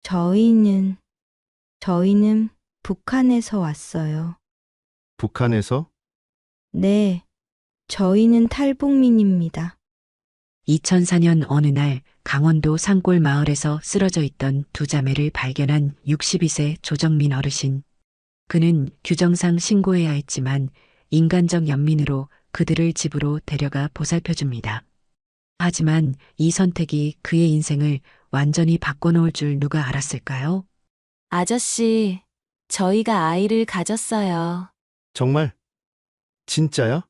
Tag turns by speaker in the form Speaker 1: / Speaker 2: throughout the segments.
Speaker 1: 저희는, 저희는 북한에서 왔어요.
Speaker 2: 북한에서?
Speaker 1: 네, 저희는 탈북민입니다.
Speaker 3: 2004년 어느 날 강원도 산골 마을에서 쓰러져 있던 두 자매를 발견한 62세 조정민 어르신. 그는 규정상 신고해야 했지만 인간적 연민으로 그들을 집으로 데려가 보살펴줍니다. 하지만 이 선택이 그의 인생을 완전히 바꿔놓을 줄 누가 알았을까요?
Speaker 4: 아저씨, 저희가 아이를 가졌어요.
Speaker 2: 정말? 진짜야?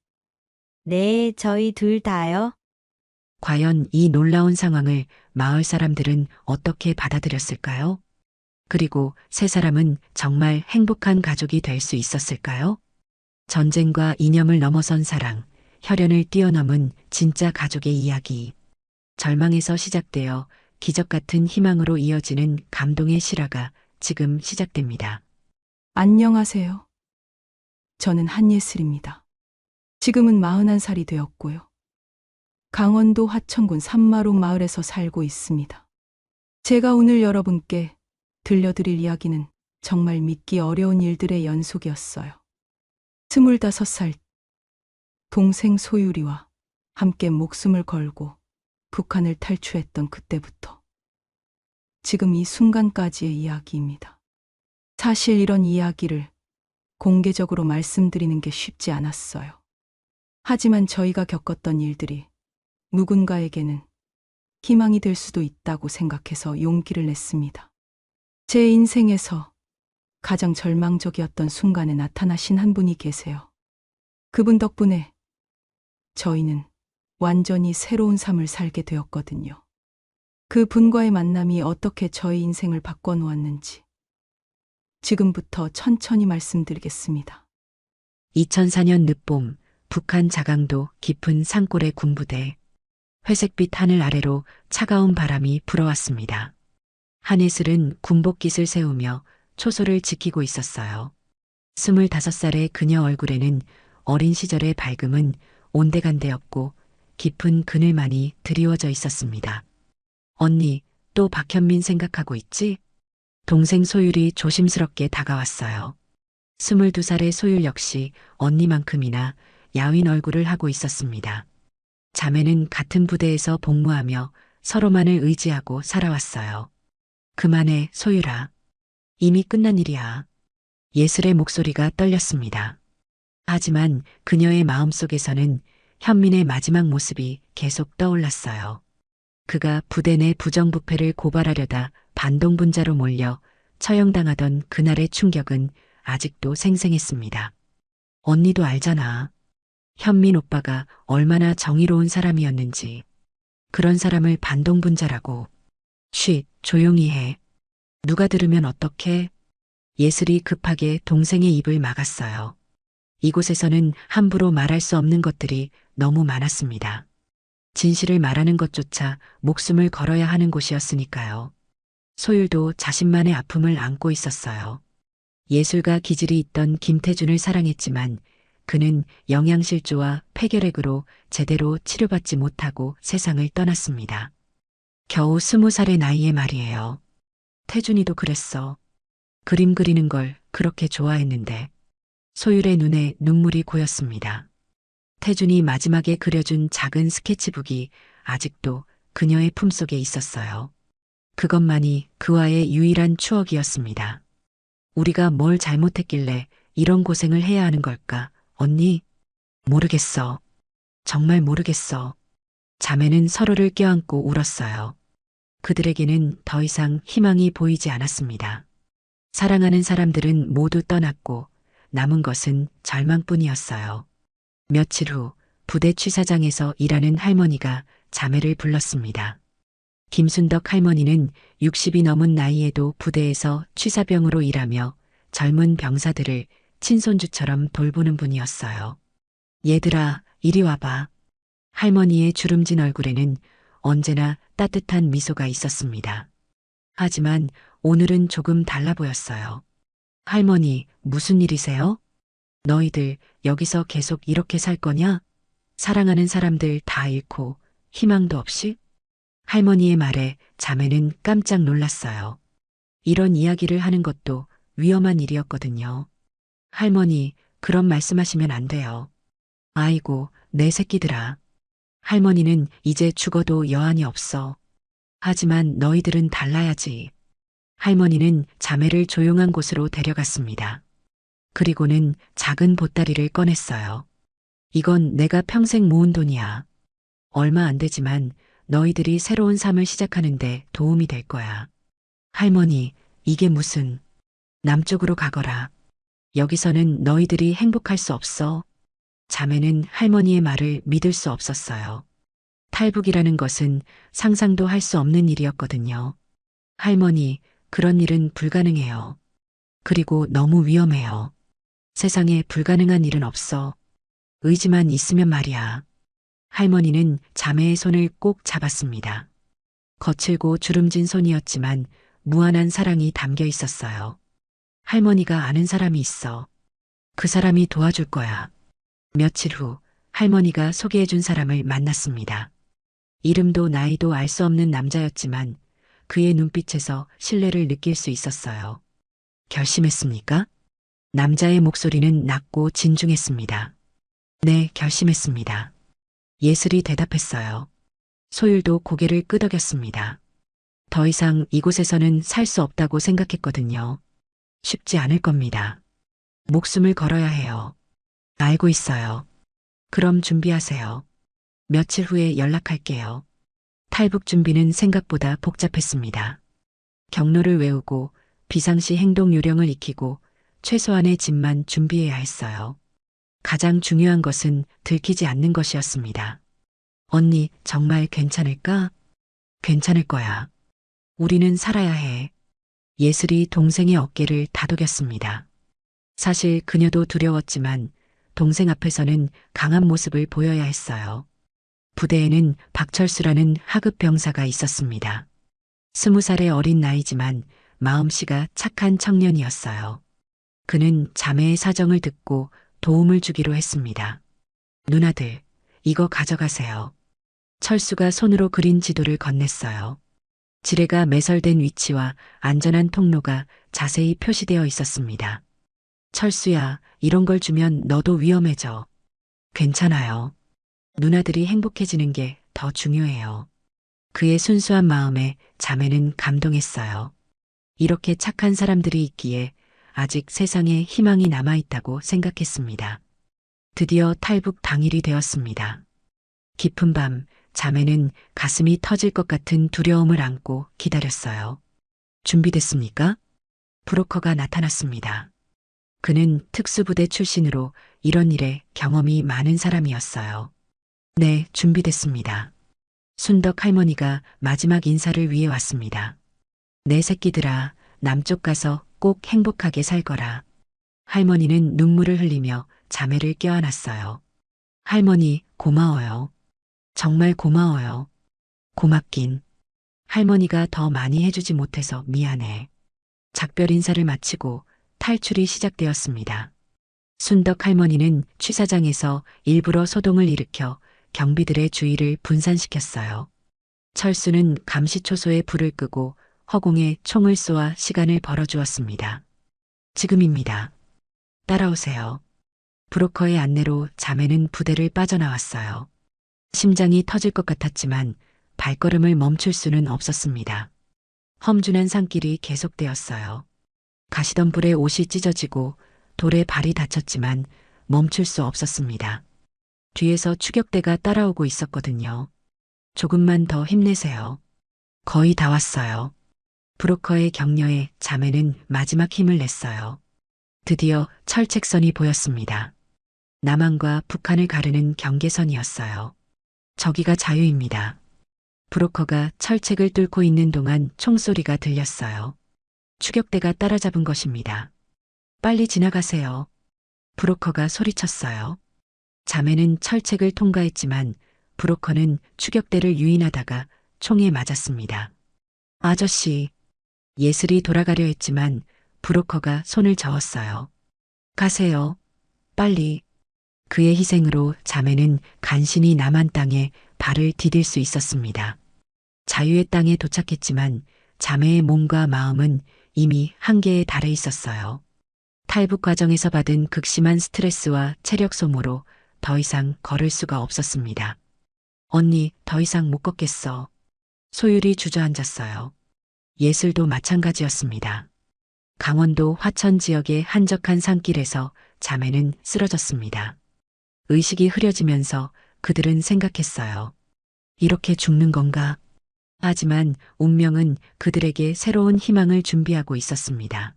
Speaker 1: 네, 저희 둘 다요.
Speaker 3: 과연 이 놀라운 상황을 마을 사람들은 어떻게 받아들였을까요? 그리고 세 사람은 정말 행복한 가족이 될 수 있었을까요? 전쟁과 이념을 넘어선 사랑, 혈연을 뛰어넘은 진짜 가족의 이야기. 절망에서 시작되어 기적 같은 희망으로 이어지는 감동의 실화가 지금 시작됩니다.
Speaker 5: 안녕하세요. 저는 한예슬입니다. 지금은 41살이 되었고요. 강원도 화천군 산마록 마을에서 살고 있습니다. 제가 오늘 여러분께 들려드릴 이야기는 정말 믿기 어려운 일들의 연속이었어요. 25살 동생 소유리와 함께 목숨을 걸고 북한을 탈출했던 그때부터 지금 이 순간까지의 이야기입니다. 사실 이런 이야기를 공개적으로 말씀드리는 게 쉽지 않았어요. 하지만 저희가 겪었던 일들이 누군가에게는 희망이 될 수도 있다고 생각해서 용기를 냈습니다. 제 인생에서 가장 절망적이었던 순간에 나타나신 한 분이 계세요. 그분 덕분에 저희는 완전히 새로운 삶을 살게 되었거든요. 그 분과의 만남이 어떻게 저희 인생을 바꿔놓았는지 지금부터 천천히 말씀드리겠습니다.
Speaker 3: 2004년 늦봄, 북한 자강도 깊은 산골의 군부대. 회색빛 하늘 아래로 차가운 바람이 불어왔습니다. 한예슬은 군복깃을 세우며 초소를 지키고 있었어요. 25살의 그녀 얼굴에는 어린 시절의 밝음은 온데간데 없고 깊은 그늘만이 드리워져 있었습니다. 언니, 또 박현민 생각하고 있지? 동생 소율이 조심스럽게 다가왔어요. 22살의 소율 역시 언니만큼이나 야윈 얼굴을 하고 있었습니다. 자매는 같은 부대에서 복무하며 서로만을 의지하고 살아왔어요. 그만해, 소율아. 이미 끝난 일이야. 예슬의 목소리가 떨렸습니다. 하지만 그녀의 마음속에서는 현민의 마지막 모습이 계속 떠올랐어요. 그가 부대 내 부정부패를 고발하려다 반동분자로 몰려 처형당하던 그날의 충격은 아직도 생생했습니다. 언니도 알잖아. 현민 오빠가 얼마나 정의로운 사람이었는지. 그런 사람을 반동분자라고. 쉿, 조용히 해. 누가 들으면 어떡해? 예슬이 급하게 동생의 입을 막았어요. 이곳에서는 함부로 말할 수 없는 것들이 너무 많았습니다. 진실을 말하는 것조차 목숨을 걸어야 하는 곳이었으니까요. 소율도 자신만의 아픔을 안고 있었어요. 예술가 기질이 있던 김태준을 사랑했지만 그는 영양실조와 폐결핵으로 제대로 치료받지 못하고 세상을 떠났습니다. 겨우 20살의 나이에 말이에요. 태준이도 그랬어. 그림 그리는 걸 그렇게 좋아했는데. 소율의 눈에 눈물이 고였습니다. 태준이 마지막에 그려준 작은 스케치북이 아직도 그녀의 품속에 있었어요. 그것만이 그와의 유일한 추억이었습니다. 우리가 뭘 잘못했길래 이런 고생을 해야 하는 걸까, 언니? 모르겠어. 정말 모르겠어. 자매는 서로를 껴안고 울었어요. 그들에게는 더 이상 희망이 보이지 않았습니다. 사랑하는 사람들은 모두 떠났고 남은 것은 절망뿐이었어요. 며칠 후 부대 취사장에서 일하는 할머니가 자매를 불렀습니다. 김순덕 할머니는 60이 넘은 나이에도 부대에서 취사병으로 일하며 젊은 병사들을 친손주처럼 돌보는 분이었어요. 얘들아, 이리 와봐. 할머니의 주름진 얼굴에는 언제나 따뜻한 미소가 있었습니다. 하지만 오늘은 조금 달라 보였어요. 할머니, 무슨 일이세요? 너희들 여기서 계속 이렇게 살 거냐? 사랑하는 사람들 다 잃고 희망도 없이? 할머니의 말에 자매는 깜짝 놀랐어요. 이런 이야기를 하는 것도 위험한 일이었거든요. 할머니, 그런 말씀하시면 안 돼요. 아이고, 내 새끼들아. 할머니는 이제 죽어도 여한이 없어. 하지만 너희들은 달라야지. 할머니는 자매를 조용한 곳으로 데려갔습니다. 그리고는 작은 보따리를 꺼냈어요. 이건 내가 평생 모은 돈이야. 얼마 안 되지만 너희들이 새로운 삶을 시작하는데 도움이 될 거야. 할머니, 이게 무슨... 남쪽으로 가거라. 여기서는 너희들이 행복할 수 없어. 자매는 할머니의 말을 믿을 수 없었어요. 탈북이라는 것은 상상도 할 수 없는 일이었거든요. 할머니, 그런 일은 불가능해요. 그리고 너무 위험해요. 세상에 불가능한 일은 없어. 의지만 있으면 말이야. 할머니는 자매의 손을 꼭 잡았습니다. 거칠고 주름진 손이었지만 무한한 사랑이 담겨 있었어요. 할머니가 아는 사람이 있어. 그 사람이 도와줄 거야. 며칠 후 할머니가 소개해준 사람을 만났습니다. 이름도 나이도 알 수 없는 남자였지만 그의 눈빛에서 신뢰를 느낄 수 있었어요. 결심했습니까? 남자의 목소리는 낮고 진중했습니다. 네, 결심했습니다. 예슬이 대답했어요. 소율도 고개를 끄덕였습니다. 더 이상 이곳에서는 살 수 없다고 생각했거든요. 쉽지 않을 겁니다. 목숨을 걸어야 해요. 알고 있어요. 그럼 준비하세요. 며칠 후에 연락할게요. 탈북 준비는 생각보다 복잡했습니다. 경로를 외우고 비상시 행동 요령을 익히고 최소한의 짐만 준비해야 했어요. 가장 중요한 것은 들키지 않는 것이었습니다. 언니, 정말 괜찮을까? 괜찮을 거야. 우리는 살아야 해. 예슬이 동생의 어깨를 다독였습니다. 사실 그녀도 두려웠지만 동생 앞에서는 강한 모습을 보여야 했어요. 부대에는 박철수라는 하급 병사가 있었습니다. 20살의 어린 나이지만 마음씨가 착한 청년이었어요. 그는 자매의 사정을 듣고 도움을 주기로 했습니다. 누나들, 이거 가져가세요. 철수가 손으로 그린 지도를 건넸어요. 지뢰가 매설된 위치와 안전한 통로가 자세히 표시되어 있었습니다. 철수야, 이런 걸 주면 너도 위험해져. 괜찮아요. 누나들이 행복해지는 게 더 중요해요. 그의 순수한 마음에 자매는 감동했어요. 이렇게 착한 사람들이 있기에 아직 세상에 희망이 남아있다고 생각했습니다. 드디어 탈북 당일이 되었습니다. 깊은 밤, 자매는 가슴이 터질 것 같은 두려움을 안고 기다렸어요. 준비됐습니까? 브로커가 나타났습니다. 그는 특수부대 출신으로 이런 일에 경험이 많은 사람이었어요. 네, 준비됐습니다. 순덕 할머니가 마지막 인사를 위해 왔습니다. 내 새끼들아, 남쪽 가서 꼭 행복하게 살 거라. 할머니는 눈물을 흘리며 자매를 껴안았어요. 할머니, 고마워요. 정말 고마워요. 고맙긴. 할머니가 더 많이 해주지 못해서 미안해. 작별 인사를 마치고 탈출이 시작되었습니다. 순덕 할머니는 취사장에서 일부러 소동을 일으켜 경비들의 주의를 분산시켰어요. 철수는 감시초소에 불을 끄고 허공에 총을 쏘아 시간을 벌어주었습니다. 지금입니다. 따라오세요. 브로커의 안내로 자매는 부대를 빠져나왔어요. 심장이 터질 것 같았지만 발걸음을 멈출 수는 없었습니다. 험준한 산길이 계속되었어요. 가시던 불에 옷이 찢어지고 돌에 발이 다쳤지만 멈출 수 없었습니다. 뒤에서 추격대가 따라오고 있었거든요. 조금만 더 힘내세요. 거의 다 왔어요. 브로커의 격려에 자매는 마지막 힘을 냈어요. 드디어 철책선이 보였습니다. 남한과 북한을 가르는 경계선이었어요. 저기가 자유입니다. 브로커가 철책을 뚫고 있는 동안 총소리가 들렸어요. 추격대가 따라잡은 것입니다. 빨리 지나가세요. 브로커가 소리쳤어요. 자매는 철책을 통과했지만 브로커는 추격대를 유인하다가 총에 맞았습니다. 아저씨, 예슬이 돌아가려 했지만 브로커가 손을 저었어요. 가세요. 빨리. 그의 희생으로 자매는 간신히 남한 땅에 발을 디딜 수 있었습니다. 자유의 땅에 도착했지만 자매의 몸과 마음은 이미 한계에 달해 있었어요. 탈북 과정에서 받은 극심한 스트레스와 체력 소모로 더 이상 걸을 수가 없었습니다. 언니, 더 이상 못 걷겠어. 소율이 주저앉았어요. 예슬도 마찬가지였습니다. 강원도 화천 지역의 한적한 산길에서 자매는 쓰러졌습니다. 의식이 흐려지면서 그들은 생각했어요. 이렇게 죽는 건가? 하지만 운명은 그들에게 새로운 희망을 준비하고 있었습니다.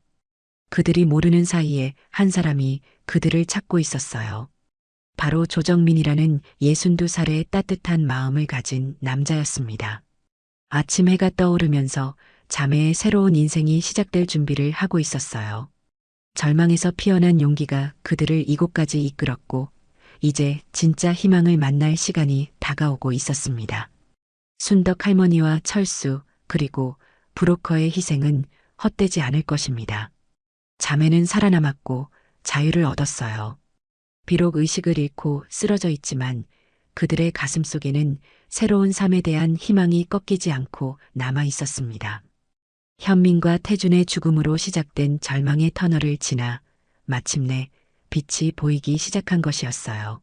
Speaker 3: 그들이 모르는 사이에 한 사람이 그들을 찾고 있었어요. 바로 조정민이라는 62살의 따뜻한 마음을 가진 남자였습니다. 아침 해가 떠오르면서 자매의 새로운 인생이 시작될 준비를 하고 있었어요. 절망에서 피어난 용기가 그들을 이곳까지 이끌었고, 이제 진짜 희망을 만날 시간이 다가오고 있었습니다. 순덕 할머니와 철수, 그리고 브로커의 희생은 헛되지 않을 것입니다. 자매는 살아남았고 자유를 얻었어요. 비록 의식을 잃고 쓰러져 있지만 그들의 가슴 속에는 새로운 삶에 대한 희망이 꺾이지 않고 남아 있었습니다. 현민과 태준의 죽음으로 시작된 절망의 터널을 지나 마침내 빛이 보이기 시작한 것이었어요.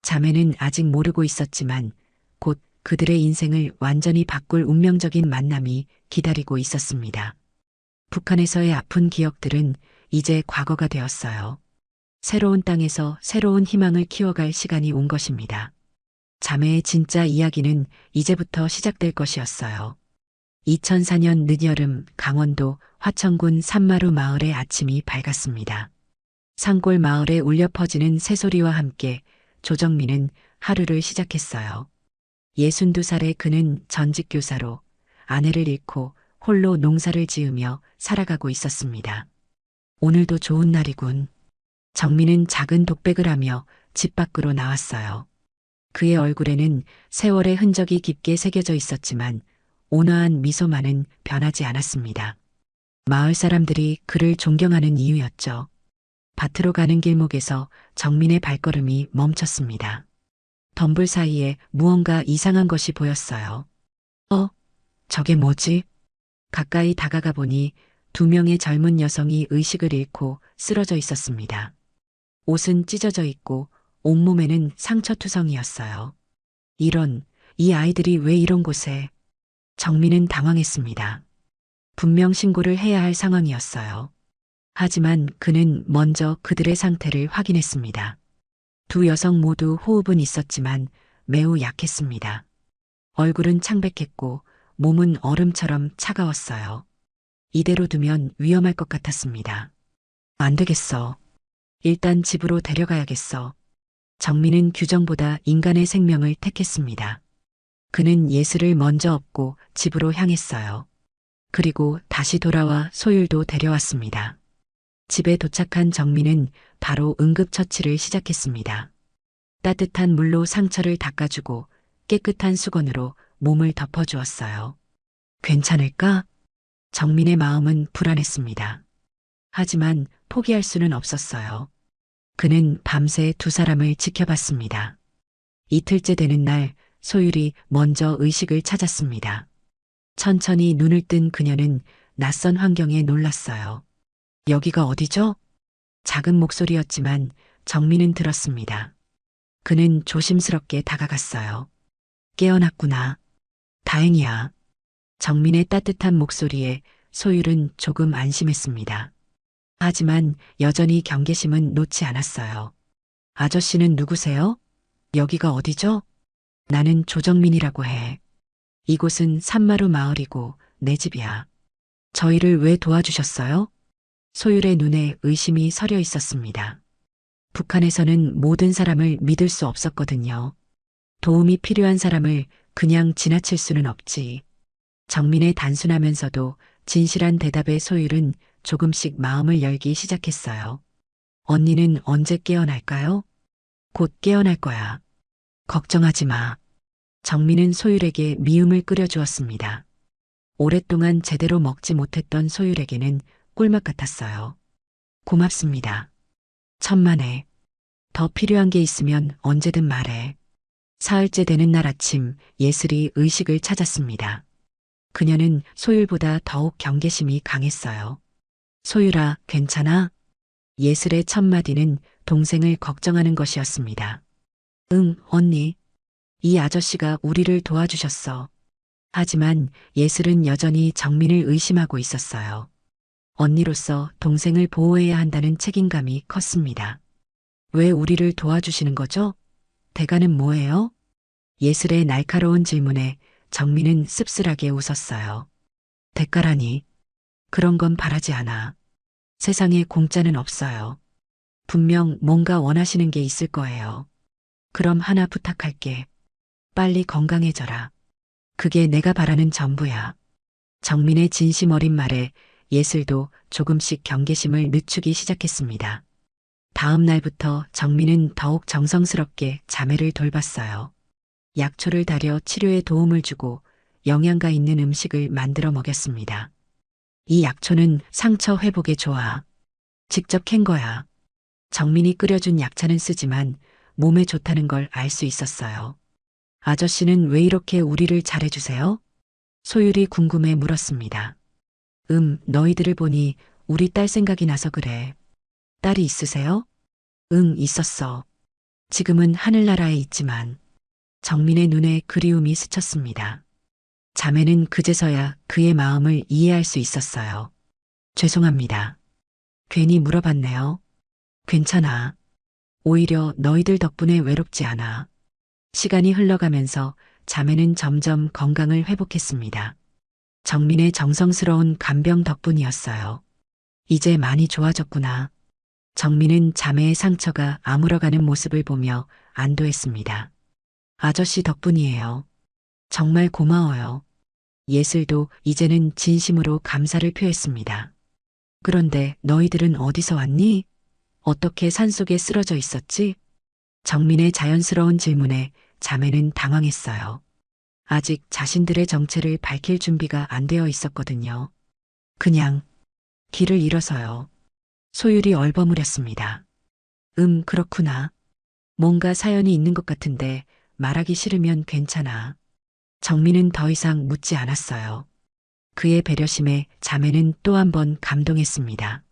Speaker 3: 자매는 아직 모르고 있었지만 곧 그들의 인생을 완전히 바꿀 운명적인 만남이 기다리고 있었습니다. 북한에서의 아픈 기억들은 이제 과거가 되었어요. 새로운 땅에서 새로운 희망을 키워갈 시간이 온 것입니다. 자매의 진짜 이야기는 이제부터 시작될 것이었어요. 2004년 늦여름 강원도 화천군 산마루 마을의 아침이 밝았습니다. 산골 마을에 울려 퍼지는 새소리와 함께 조정민은 하루를 시작했어요. 62살의 그는 전직 교사로 아내를 잃고 홀로 농사를 지으며 살아가고 있었습니다. 오늘도 좋은 날이군. 정민은 작은 독백을 하며 집 밖으로 나왔어요. 그의 얼굴에는 세월의 흔적이 깊게 새겨져 있었지만 온화한 미소만은 변하지 않았습니다. 마을 사람들이 그를 존경하는 이유였죠. 밭으로 가는 길목에서 정민의 발걸음이 멈췄습니다. 덤불 사이에 무언가 이상한 것이 보였어요. 저게 뭐지? 가까이 다가가 보니 2명의 젊은 여성이 의식을 잃고 쓰러져 있었습니다. 옷은 찢어져 있고 온몸에는 상처투성이었어요. 이 아이들이 왜 이런 곳에? 정민은 당황했습니다. 분명 신고를 해야 할 상황이었어요. 하지만 그는 먼저 그들의 상태를 확인했습니다. 2 여성 모두 호흡은 있었지만 매우 약했습니다. 얼굴은 창백했고 몸은 얼음처럼 차가웠어요. 이대로 두면 위험할 것 같았습니다. 안 되겠어. 일단 집으로 데려가야겠어. 정민은 규정보다 인간의 생명을 택했습니다. 그는 예슬을 먼저 업고 집으로 향했어요. 그리고 다시 돌아와 소율도 데려왔습니다. 집에 도착한 정민은 바로 응급처치를 시작했습니다. 따뜻한 물로 상처를 닦아주고 깨끗한 수건으로 몸을 덮어주었어요. 괜찮을까? 정민의 마음은 불안했습니다. 하지만 포기할 수는 없었어요. 그는 밤새 2 사람을 지켜봤습니다. 이틀째 되는 날 소율이 먼저 의식을 찾았습니다. 천천히 눈을 뜬 그녀는 낯선 환경에 놀랐어요. 여기가 어디죠? 작은 목소리였지만 정민은 들었습니다. 그는 조심스럽게 다가갔어요. 깨어났구나. 다행이야. 정민의 따뜻한 목소리에 소율은 조금 안심했습니다. 하지만 여전히 경계심은 놓지 않았어요. 아저씨는 누구세요? 여기가 어디죠? 나는 조정민이라고 해. 이곳은 산마루 마을이고 내 집이야. 저희를 왜 도와주셨어요? 소율의 눈에 의심이 서려 있었습니다. 북한에서는 모든 사람을 믿을 수 없었거든요. 도움이 필요한 사람을 그냥 지나칠 수는 없지. 정민의 단순하면서도 진실한 대답에 소율은 조금씩 마음을 열기 시작했어요. 언니는 언제 깨어날까요? 곧 깨어날 거야. 걱정하지 마. 정민은 소율에게 미움을 끓여주었습니다. 오랫동안 제대로 먹지 못했던 소율에게는 꿀맛 같았어요. 고맙습니다. 천만에. 더 필요한 게 있으면 언제든 말해. 사흘째 되는 날 아침 예슬이 의식을 찾았습니다. 그녀는 소율보다 더욱 경계심이 강했어요. 소율아, 괜찮아? 예슬의 첫 마디는 동생을 걱정하는 것이었습니다. 응, 언니. 이 아저씨가 우리를 도와주셨어. 하지만 예슬은 여전히 정민을 의심하고 있었어요. 언니로서 동생을 보호해야 한다는 책임감이 컸습니다. 왜 우리를 도와주시는 거죠? 대가는 뭐예요? 예슬의 날카로운 질문에 정민은 씁쓸하게 웃었어요. 대가라니. 그런 건 바라지 않아. 세상에 공짜는 없어요. 분명 뭔가 원하시는 게 있을 거예요. 그럼 하나 부탁할게. 빨리 건강해져라. 그게 내가 바라는 전부야. 정민의 진심 어린 말에 예슬도 조금씩 경계심을 늦추기 시작했습니다. 다음 날부터 정민은 더욱 정성스럽게 자매를 돌봤어요. 약초를 달여 치료에 도움을 주고 영양가 있는 음식을 만들어 먹였습니다. 이 약초는 상처 회복에 좋아. 직접 캔 거야. 정민이 끓여준 약차는 쓰지만 몸에 좋다는 걸 알 수 있었어요. 아저씨는 왜 이렇게 우리를 잘해주세요? 소율이 궁금해 물었습니다. 너희들을 보니 우리 딸 생각이 나서 그래. 딸이 있으세요? 응, 있었어. 지금은 하늘나라에 있지만. 정민의 눈에 그리움이 스쳤습니다. 자매는 그제서야 그의 마음을 이해할 수 있었어요. 죄송합니다. 괜히 물어봤네요. 괜찮아. 오히려 너희들 덕분에 외롭지 않아. 시간이 흘러가면서 자매는 점점 건강을 회복했습니다. 정민의 정성스러운 간병 덕분이었어요. 이제 많이 좋아졌구나. 정민은 자매의 상처가 아물어가는 모습을 보며 안도했습니다. 아저씨 덕분이에요. 정말 고마워요. 예슬도 이제는 진심으로 감사를 표했습니다. 그런데 너희들은 어디서 왔니? 어떻게 산속에 쓰러져 있었지? 정민의 자연스러운 질문에 자매는 당황했어요. 아직 자신들의 정체를 밝힐 준비가 안 되어 있었거든요. 그냥 길을 잃어서요. 소율이 얼버무렸습니다. 그렇구나. 뭔가 사연이 있는 것 같은데 말하기 싫으면 괜찮아. 정민은 더 이상 묻지 않았어요. 그의 배려심에 자매는 또 한 번 감동했습니다.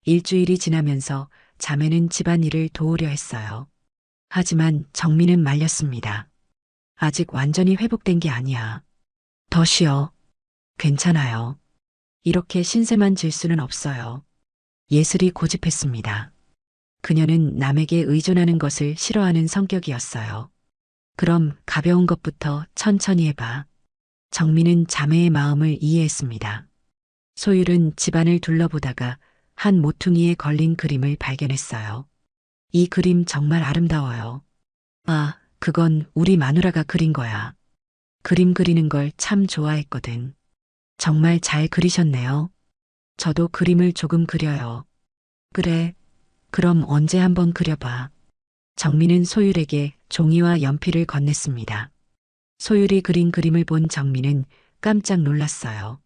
Speaker 3: 일주일이 지나면서 자매는 집안일을 도우려 했어요. 하지만 정민은 말렸습니다. 아직 완전히 회복된 게 아니야. 더 쉬어. 괜찮아요. 이렇게 신세만 질 수는 없어요. 예슬이 고집했습니다. 그녀는 남에게 의존하는 것을 싫어하는 성격이었어요. 그럼 가벼운 것부터 천천히 해봐. 정민은 자매의 마음을 이해했습니다. 소율은 집안을 둘러보다가 한 모퉁이에 걸린 그림을 발견했어요. 이 그림 정말 아름다워요. 아, 그건 우리 마누라가 그린 거야. 그림 그리는 걸 참 좋아했거든. 정말 잘 그리셨네요. 저도 그림을 조금 그려요. 그래, 그럼 언제 한번 그려봐. 정민은 소율에게 종이와 연필을 건넸습니다. 소율이 그린 그림을 본 정민은 깜짝 놀랐어요.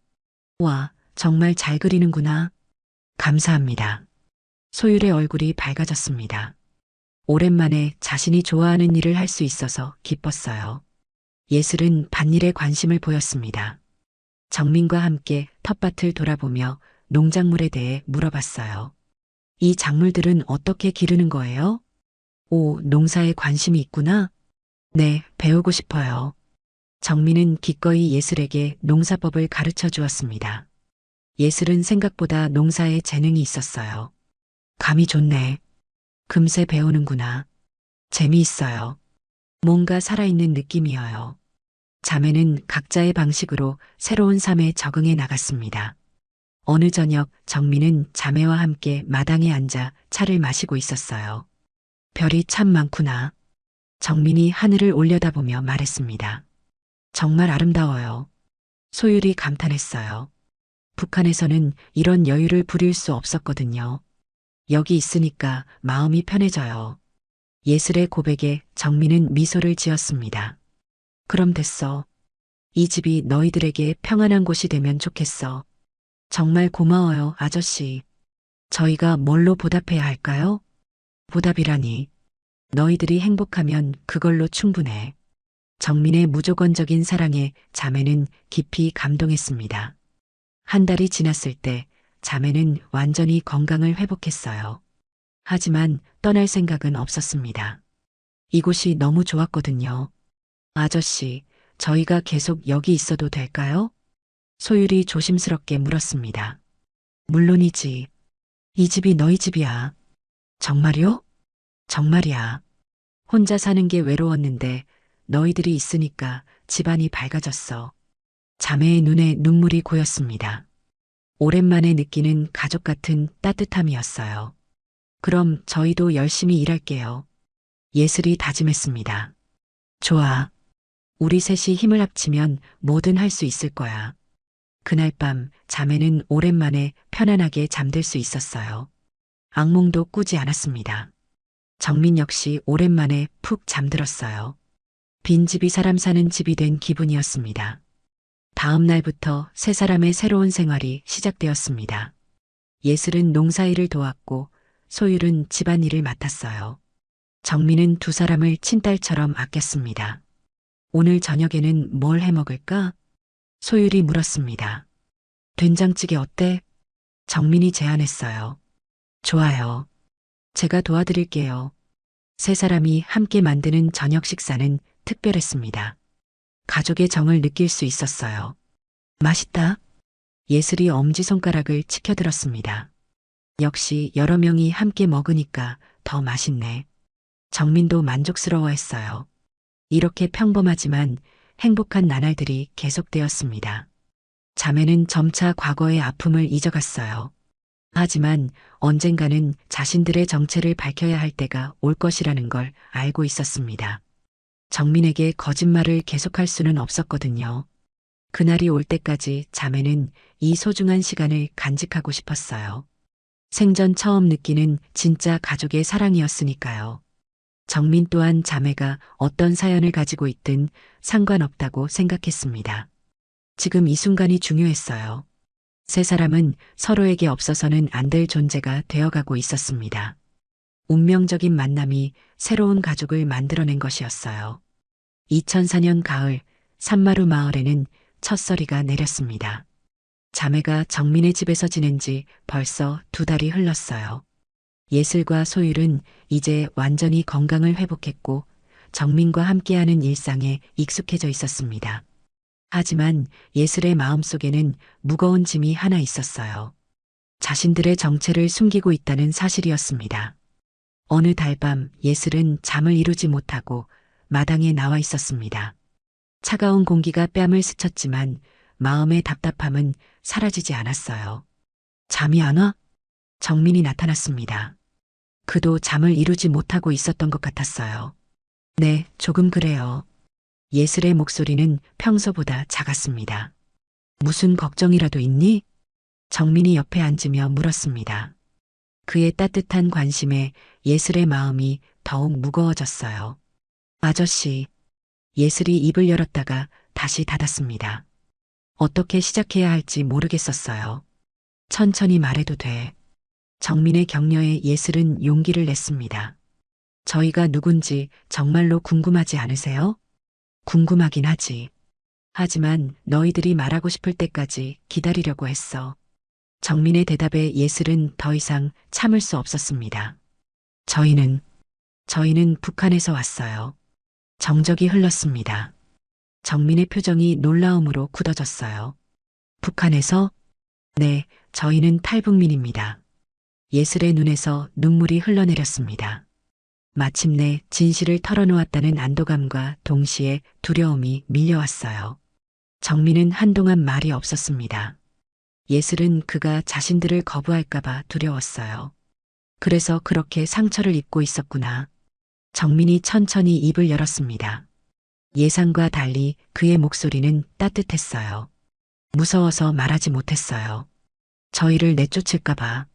Speaker 3: 와, 정말 잘 그리는구나. 감사합니다. 소율의 얼굴이 밝아졌습니다. 오랜만에 자신이 좋아하는 일을 할 수 있어서 기뻤어요. 예슬은 밭일에 관심을 보였습니다. 정민과 함께 텃밭을 돌아보며 농작물에 대해 물어봤어요. 이 작물들은 어떻게 기르는 거예요? 오, 농사에 관심이 있구나. 네, 배우고 싶어요. 정민은 기꺼이 예슬에게 농사법을 가르쳐 주었습니다. 예슬은 생각보다 농사에 재능이 있었어요. 감이 좋네. 금세 배우는구나. 재미있어요. 뭔가 살아있는 느낌이어요. 자매는 각자의 방식으로 새로운 삶에 적응해 나갔습니다. 어느 저녁 정민은 자매와 함께 마당에 앉아 차를 마시고 있었어요. 별이 참 많구나. 정민이 하늘을 올려다보며 말했습니다. 정말 아름다워요. 소율이 감탄했어요. 북한에서는 이런 여유를 부릴 수 없었거든요. 여기 있으니까 마음이 편해져요. 예슬의 고백에 정민은 미소를 지었습니다. 그럼 됐어. 이 집이 너희들에게 평안한 곳이 되면 좋겠어. 정말 고마워요, 아저씨. 저희가 뭘로 보답해야 할까요? 보답이라니. 너희들이 행복하면 그걸로 충분해. 정민의 무조건적인 사랑에 자매는 깊이 감동했습니다. 한 달이 지났을 때 자매는 완전히 건강을 회복했어요. 하지만 떠날 생각은 없었습니다. 이곳이 너무 좋았거든요. 아저씨, 저희가 계속 여기 있어도 될까요? 소율이 조심스럽게 물었습니다. 물론이지. 이 집이 너희 집이야. 정말요? 정말이야. 혼자 사는 게 외로웠는데 너희들이 있으니까 집안이 밝아졌어. 자매의 눈에 눈물이 고였습니다. 오랜만에 느끼는 가족 같은 따뜻함이었어요. 그럼 저희도 열심히 일할게요. 예슬이 다짐했습니다. 좋아. 우리 셋이 힘을 합치면 뭐든 할 수 있을 거야. 그날 밤 자매는 오랜만에 편안하게 잠들 수 있었어요. 악몽도 꾸지 않았습니다. 정민 역시 오랜만에 푹 잠들었어요. 빈집이 사람 사는 집이 된 기분이었습니다. 다음 날부터 세 사람의 새로운 생활이 시작되었습니다. 예슬은 농사일을 도왔고 소율은 집안일을 맡았어요. 정민은 두 사람을 친딸처럼 아꼈습니다. 오늘 저녁에는 뭘 해 먹을까? 소율이 물었습니다. 된장찌개 어때? 정민이 제안했어요. 좋아요. 제가 도와드릴게요. 세 사람이 함께 만드는 저녁 식사는 특별했습니다. 가족의 정을 느낄 수 있었어요. 맛있다. 예슬이 엄지손가락을 치켜들었습니다. 역시 여러 명이 함께 먹으니까 더 맛있네. 정민도 만족스러워했어요. 이렇게 평범하지만 행복한 나날들이 계속되었습니다. 자매는 점차 과거의 아픔을 잊어갔어요. 하지만 언젠가는 자신들의 정체를 밝혀야 할 때가 올 것이라는 걸 알고 있었습니다. 정민에게 거짓말을 계속할 수는 없었거든요. 그날이 올 때까지 자매는 이 소중한 시간을 간직하고 싶었어요. 생전 처음 느끼는 진짜 가족의 사랑이었으니까요. 정민 또한 자매가 어떤 사연을 가지고 있든 상관없다고 생각했습니다. 지금 이 순간이 중요했어요. 세 사람은 서로에게 없어서는 안 될 존재가 되어가고 있었습니다. 운명적인 만남이 새로운 가족을 만들어낸 것이었어요. 2004년 가을, 산마루 마을에는 첫서리가 내렸습니다. 자매가 정민의 집에서 지낸 지 벌써 2달이 흘렀어요. 예슬과 소율은 이제 완전히 건강을 회복했고 정민과 함께하는 일상에 익숙해져 있었습니다. 하지만 예슬의 마음속에는 무거운 짐이 하나 있었어요. 자신들의 정체를 숨기고 있다는 사실이었습니다. 어느 달밤 예슬은 잠을 이루지 못하고 마당에 나와 있었습니다. 차가운 공기가 뺨을 스쳤지만 마음의 답답함은 사라지지 않았어요. 잠이 안 와? 정민이 나타났습니다. 그도 잠을 이루지 못하고 있었던 것 같았어요. 네, 조금 그래요. 예슬의 목소리는 평소보다 작았습니다. 무슨 걱정이라도 있니? 정민이 옆에 앉으며 물었습니다. 그의 따뜻한 관심에 예슬의 마음이 더욱 무거워졌어요. 아저씨, 예슬이 입을 열었다가 다시 닫았습니다. 어떻게 시작해야 할지 모르겠었어요. 천천히 말해도 돼. 정민의 격려에 예슬은 용기를 냈습니다. 저희가 누군지 정말로 궁금하지 않으세요? 궁금하긴 하지. 하지만 너희들이 말하고 싶을 때까지 기다리려고 했어. 정민의 대답에 예슬은 더 이상 참을 수 없었습니다. 저희는 북한에서 왔어요. 정적이 흘렀습니다. 정민의 표정이 놀라움으로 굳어졌어요. 북한에서? 네, 저희는 탈북민입니다. 예슬의 눈에서 눈물이 흘러내렸습니다. 마침내 진실을 털어놓았다는 안도감과 동시에 두려움이 밀려왔어요. 정민은 한동안 말이 없었습니다. 예슬은 그가 자신들을 거부할까봐 두려웠어요. 그래서 그렇게 상처를 입고 있었구나. 정민이 천천히 입을 열었습니다. 예상과 달리 그의 목소리는 따뜻했어요. 무서워서 말하지 못했어요. 저희를 내쫓을까봐.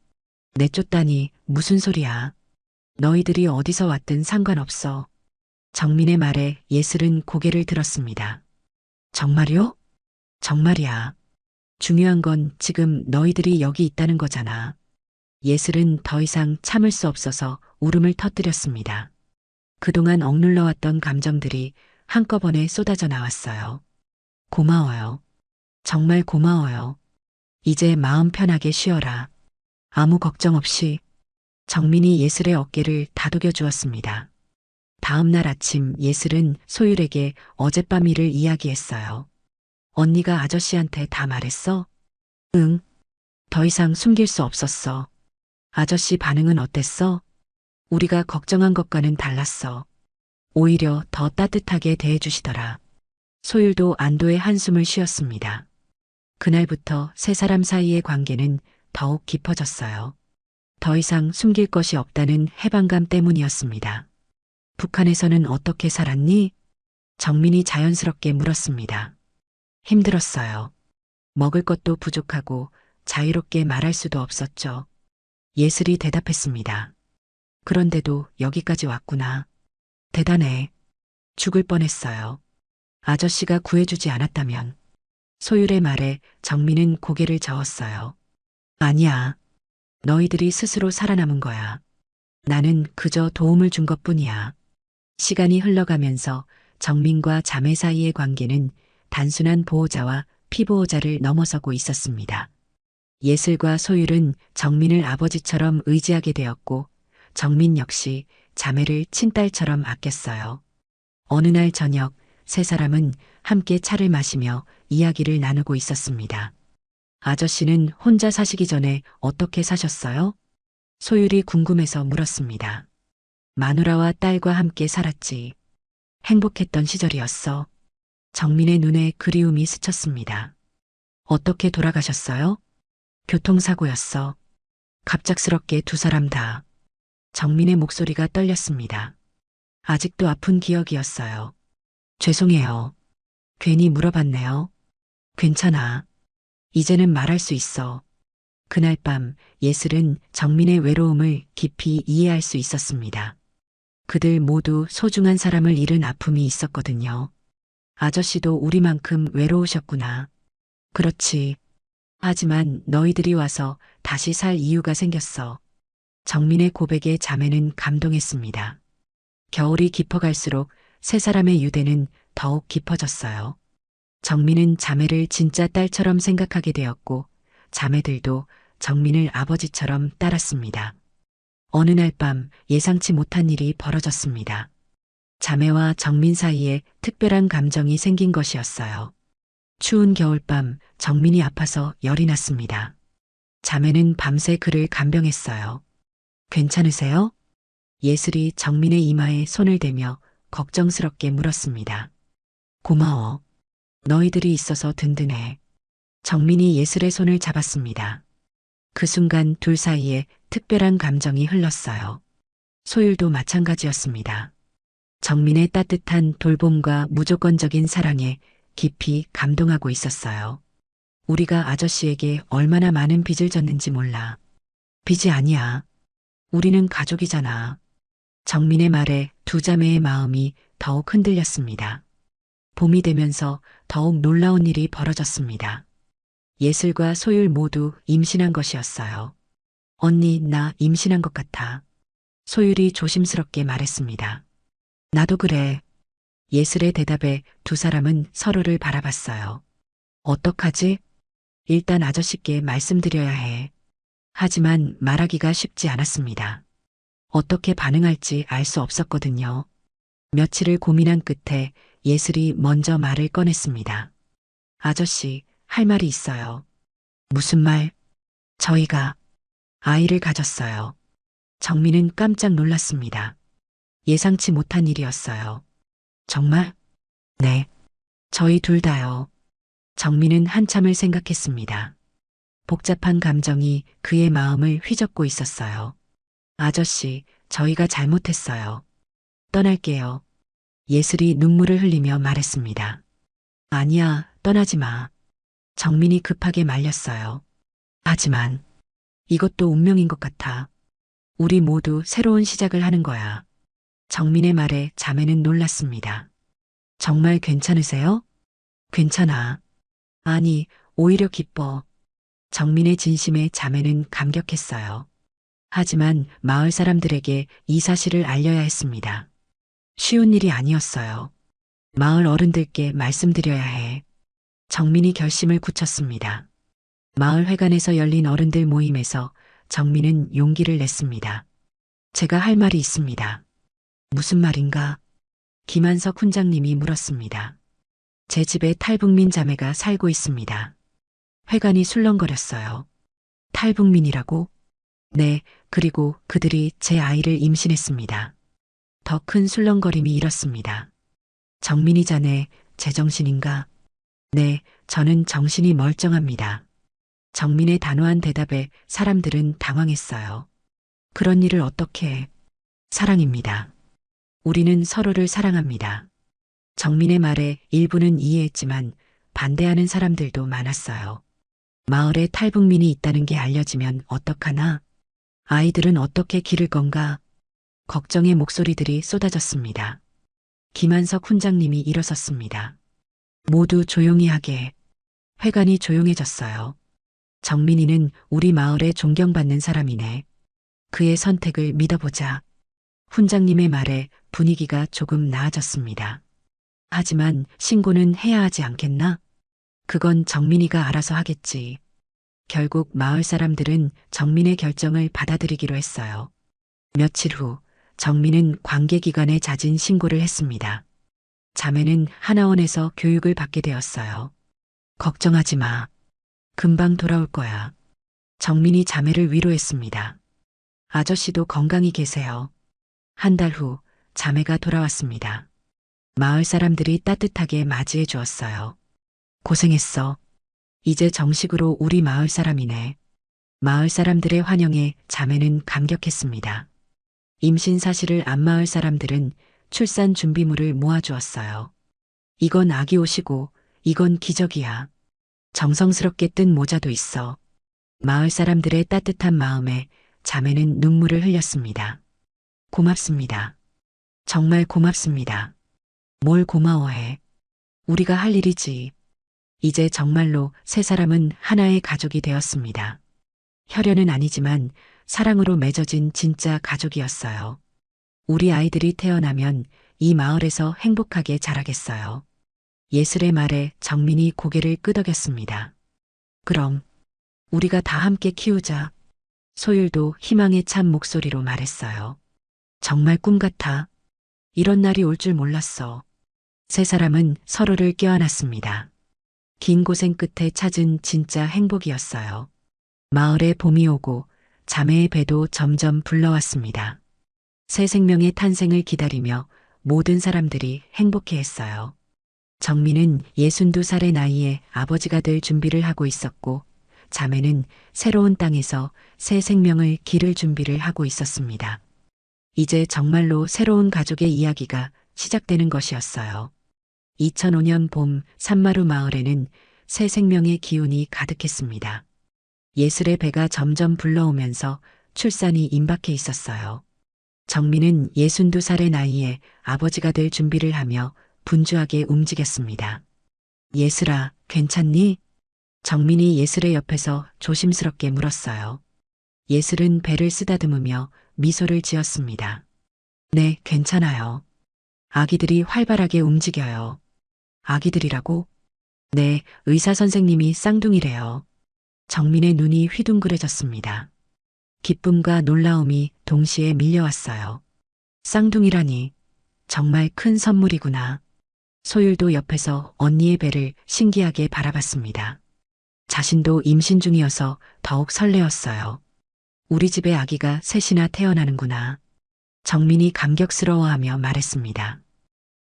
Speaker 3: 내쫓다니 무슨 소리야. 너희들이 어디서 왔든 상관없어. 정민의 말에 예슬은 고개를 들었습니다. 정말요? 정말이야. 중요한 건 지금 너희들이 여기 있다는 거잖아. 예슬은 더 이상 참을 수 없어서 울음을 터뜨렸습니다. 그동안 억눌러왔던 감정들이 한꺼번에 쏟아져 나왔어요. 고마워요. 정말 고마워요. 이제 마음 편하게 쉬어라. 아무 걱정 없이. 정민이 예슬의 어깨를 다독여 주었습니다. 다음 날 아침 예슬은 소율에게 어젯밤 일을 이야기했어요. 언니가 아저씨한테 다 말했어? 응. 더 이상 숨길 수 없었어. 아저씨 반응은 어땠어? 우리가 걱정한 것과는 달랐어. 오히려 더 따뜻하게 대해주시더라. 소율도 안도의 한숨을 쉬었습니다. 그날부터 세 사람 사이의 관계는 더욱 깊어졌어요. 더 이상 숨길 것이 없다는 해방감 때문이었습니다. 북한에서는 어떻게 살았니? 정민이 자연스럽게 물었습니다. 힘들었어요. 먹을 것도 부족하고 자유롭게 말할 수도 없었죠. 예슬이 대답했습니다. 그런데도 여기까지 왔구나. 대단해. 죽을 뻔했어요. 아저씨가 구해주지 않았다면. 소율의 말에 정민은 고개를 저었어요. 아니야. 너희들이 스스로 살아남은 거야. 나는 그저 도움을 준 것뿐이야. 시간이 흘러가면서 정민과 자매 사이의 관계는 단순한 보호자와 피보호자를 넘어서고 있었습니다. 예슬과 소율은 정민을 아버지처럼 의지하게 되었고 정민 역시 자매를 친딸처럼 아꼈어요. 어느 날 저녁 세 사람은 함께 차를 마시며 이야기를 나누고 있었습니다. 아저씨는 혼자 사시기 전에 어떻게 사셨어요? 소율이 궁금해서 물었습니다. 마누라와 딸과 함께 살았지. 행복했던 시절이었어. 정민의 눈에 그리움이 스쳤습니다. 어떻게 돌아가셨어요? 교통사고였어. 갑작스럽게 두 사람 다. 정민의 목소리가 떨렸습니다. 아직도 아픈 기억이었어요. 죄송해요. 괜히 물어봤네요. 괜찮아. 이제는 말할 수 있어. 그날 밤 예슬은 정민의 외로움을 깊이 이해할 수 있었습니다. 그들 모두 소중한 사람을 잃은 아픔이 있었거든요. 아저씨도 우리만큼 외로우셨구나. 그렇지. 하지만 너희들이 와서 다시 살 이유가 생겼어. 정민의 고백에 자매는 감동했습니다. 겨울이 깊어갈수록 세 사람의 유대는 더욱 깊어졌어요. 정민은 자매를 진짜 딸처럼 생각하게 되었고 자매들도 정민을 아버지처럼 따랐습니다. 어느 날 밤 예상치 못한 일이 벌어졌습니다. 자매와 정민 사이에 특별한 감정이 생긴 것이었어요. 추운 겨울밤 정민이 아파서 열이 났습니다. 자매는 밤새 그를 간병했어요. 괜찮으세요? 예슬이 정민의 이마에 손을 대며 걱정스럽게 물었습니다. 고마워. 너희들이 있어서 든든해. 정민이 예슬의 손을 잡았습니다. 그 순간 둘 사이에 특별한 감정이 흘렀어요. 소율도 마찬가지였습니다. 정민의 따뜻한 돌봄과 무조건적인 사랑에 깊이 감동하고 있었어요. 우리가 아저씨에게 얼마나 많은 빚을 졌는지 몰라. 빚이 아니야. 우리는 가족이잖아. 정민의 말에 두 자매의 마음이 더욱 흔들렸습니다. 봄이 되면서 더욱 놀라운 일이 벌어졌습니다. 예슬과 소율 모두 임신한 것이었어요. 언니, 나 임신한 것 같아. 소율이 조심스럽게 말했습니다. 나도 그래. 예슬의 대답에 두 사람은 서로를 바라봤어요. 어떡하지? 일단 아저씨께 말씀드려야 해. 하지만 말하기가 쉽지 않았습니다. 어떻게 반응할지 알 수 없었거든요. 며칠을 고민한 끝에 예슬이 먼저 말을 꺼냈습니다. 아저씨, 할 말이 있어요. 무슨 말? 저희가 아이를 가졌어요. 정민은 깜짝 놀랐습니다. 예상치 못한 일이었어요. 정말? 네. 저희 둘 다요. 정민은 한참을 생각했습니다. 복잡한 감정이 그의 마음을 휘젓고 있었어요. 아저씨, 저희가 잘못했어요. 떠날게요. 예슬이 눈물을 흘리며 말했습니다. 아니야, 떠나지 마. 정민이 급하게 말렸어요. 하지만 이것도 운명인 것 같아. 우리 모두 새로운 시작을 하는 거야. 정민의 말에 자매는 놀랐습니다. 정말 괜찮으세요? 괜찮아. 아니, 오히려 기뻐. 정민의 진심에 자매는 감격했어요. 하지만 마을 사람들에게 이 사실을 알려야 했습니다. 쉬운 일이 아니었어요. 마을 어른들께 말씀드려야 해. 정민이 결심을 굳혔습니다. 마을 회관에서 열린 어른들 모임에서 정민은 용기를 냈습니다. 제가 할 말이 있습니다. 무슨 말인가? 김한석 훈장님이 물었습니다. 제 집에 탈북민 자매가 살고 있습니다. 회관이 술렁거렸어요. 탈북민이라고? 네, 그리고 그들이 제 아이를 임신했습니다. 더 큰 술렁거림이 일었습니다. 정민이 자네, 제정신인가? 네, 저는 정신이 멀쩡합니다. 정민의 단호한 대답에 사람들은 당황했어요. 그런 일을 어떻게 해? 사랑입니다. 우리는 서로를 사랑합니다. 정민의 말에 일부는 이해했지만 반대하는 사람들도 많았어요. 마을에 탈북민이 있다는 게 알려지면 어떡하나? 아이들은 어떻게 기를 건가? 걱정의 목소리들이 쏟아졌습니다. 김한석 훈장님이 일어섰습니다. 모두 조용히 하게. 회관이 조용해졌어요. 정민이는 우리 마을에 존경받는 사람이네. 그의 선택을 믿어보자. 훈장님의 말에 분위기가 조금 나아졌습니다. 하지만 신고는 해야 하지 않겠나? 그건 정민이가 알아서 하겠지. 결국 마을 사람들은 정민의 결정을 받아들이기로 했어요. 며칠 후 정민은 관계기관에 자진 신고를 했습니다. 자매는 하나원에서 교육을 받게 되었어요. 걱정하지 마. 금방 돌아올 거야. 정민이 자매를 위로했습니다. 아저씨도 건강히 계세요. 한 달 후 자매가 돌아왔습니다. 마을 사람들이 따뜻하게 맞이해 주었어요. 고생했어. 이제 정식으로 우리 마을 사람이네. 마을 사람들의 환영에 자매는 감격했습니다. 임신 사실을 안 마을 사람들은 출산 준비물을 모아주었어요. 이건 아기 옷이고 이건 기적이야. 정성스럽게 뜬 모자도 있어. 마을 사람들의 따뜻한 마음에 자매는 눈물을 흘렸습니다. 고맙습니다. 정말 고맙습니다. 뭘 고마워해. 우리가 할 일이지. 이제 정말로 세 사람은 하나의 가족이 되었습니다. 혈연은 아니지만 사랑으로 맺어진 진짜 가족이었어요. 우리 아이들이 태어나면 이 마을에서 행복하게 자라겠어요. 예슬의 말에 정민이 고개를 끄덕였습니다. 그럼 우리가 다 함께 키우자. 소율도 희망에 찬 목소리로 말했어요. 정말 꿈 같아. 이런 날이 올 줄 몰랐어. 세 사람은 서로를 껴안았습니다. 긴 고생 끝에 찾은 진짜 행복이었어요. 마을에 봄이 오고 자매의 배도 점점 불러왔습니다. 새 생명의 탄생을 기다리며 모든 사람들이 행복해했어요. 정민은 62살의 나이에 아버지가 될 준비를 하고 있었고 자매는 새로운 땅에서 새 생명을 기를 준비를 하고 있었습니다. 이제 정말로 새로운 가족의 이야기가 시작되는 것이었어요. 2005년 봄 산마루 마을에는 새 생명의 기운이 가득했습니다. 예슬의 배가 점점 불러오면서 출산이 임박해 있었어요. 정민은 62살의 나이에 아버지가 될 준비를 하며 분주하게 움직였습니다. 예슬아, 괜찮니? 정민이 예슬의 옆에서 조심스럽게 물었어요. 예슬은 배를 쓰다듬으며 미소를 지었습니다. 네, 괜찮아요. 아기들이 활발하게 움직여요. 아기들이라고? 네, 의사 선생님이 쌍둥이래요. 정민의 눈이 휘둥그레졌습니다. 기쁨과 놀라움이 동시에 밀려왔어요. 쌍둥이라니, 정말 큰 선물이구나. 소율도 옆에서 언니의 배를 신기하게 바라봤습니다. 자신도 임신 중이어서 더욱 설레었어요. 우리 집에 아기가 셋이나 태어나는구나. 정민이 감격스러워하며 말했습니다.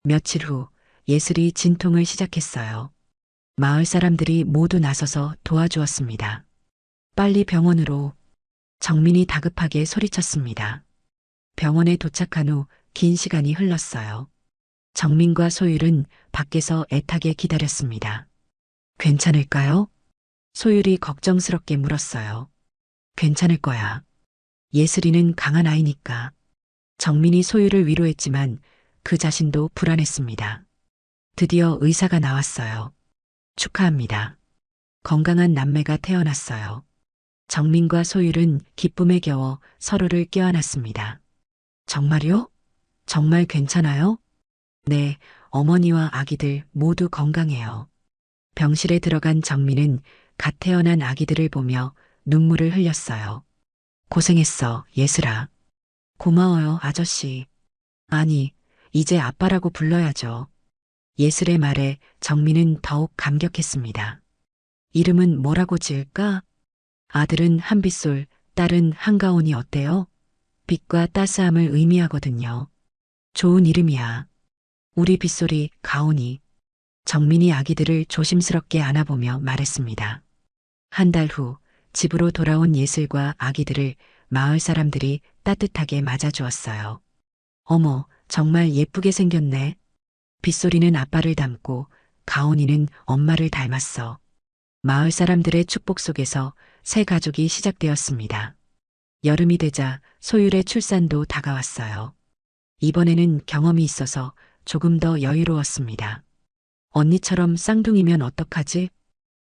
Speaker 3: 며칠 후 예슬이 진통을 시작했어요. 마을 사람들이 모두 나서서 도와주었습니다. 빨리 병원으로. 정민이 다급하게 소리쳤습니다. 병원에 도착한 후 긴 시간이 흘렀어요. 정민과 소율은 밖에서 애타게 기다렸습니다. 괜찮을까요? 소율이 걱정스럽게 물었어요. 괜찮을 거야. 예슬이는 강한 아이니까. 정민이 소율을 위로했지만 그 자신도 불안했습니다. 드디어 의사가 나왔어요. 축하합니다. 건강한 남매가 태어났어요. 정민과 소율은 기쁨에 겨워 서로를 껴안았습니다. 정말요? 정말 괜찮아요? 네, 어머니와 아기들 모두 건강해요. 병실에 들어간 정민은 갓 태어난 아기들을 보며 눈물을 흘렸어요. 고생했어, 예슬아. 고마워요, 아저씨. 아니, 이제 아빠라고 불러야죠. 예슬의 말에 정민은 더욱 감격했습니다. 이름은 뭐라고 지을까? 아들은 한빛솔, 딸은 한가온이 어때요? 빛과 따스함을 의미하거든요. 좋은 이름이야. 우리 빗소리 가온이. 정민이 아기들을 조심스럽게 안아보며 말했습니다. 한 달 후 집으로 돌아온 예슬과 아기들을 마을 사람들이 따뜻하게 맞아주었어요. 어머, 정말 예쁘게 생겼네. 빗소리는 아빠를 닮고 가온이는 엄마를 닮았어. 마을 사람들의 축복 속에서 새 가족이 시작되었습니다. 여름이 되자 소율의 출산도 다가왔어요. 이번에는 경험이 있어서 조금 더 여유로웠습니다. 언니처럼 쌍둥이면 어떡하지?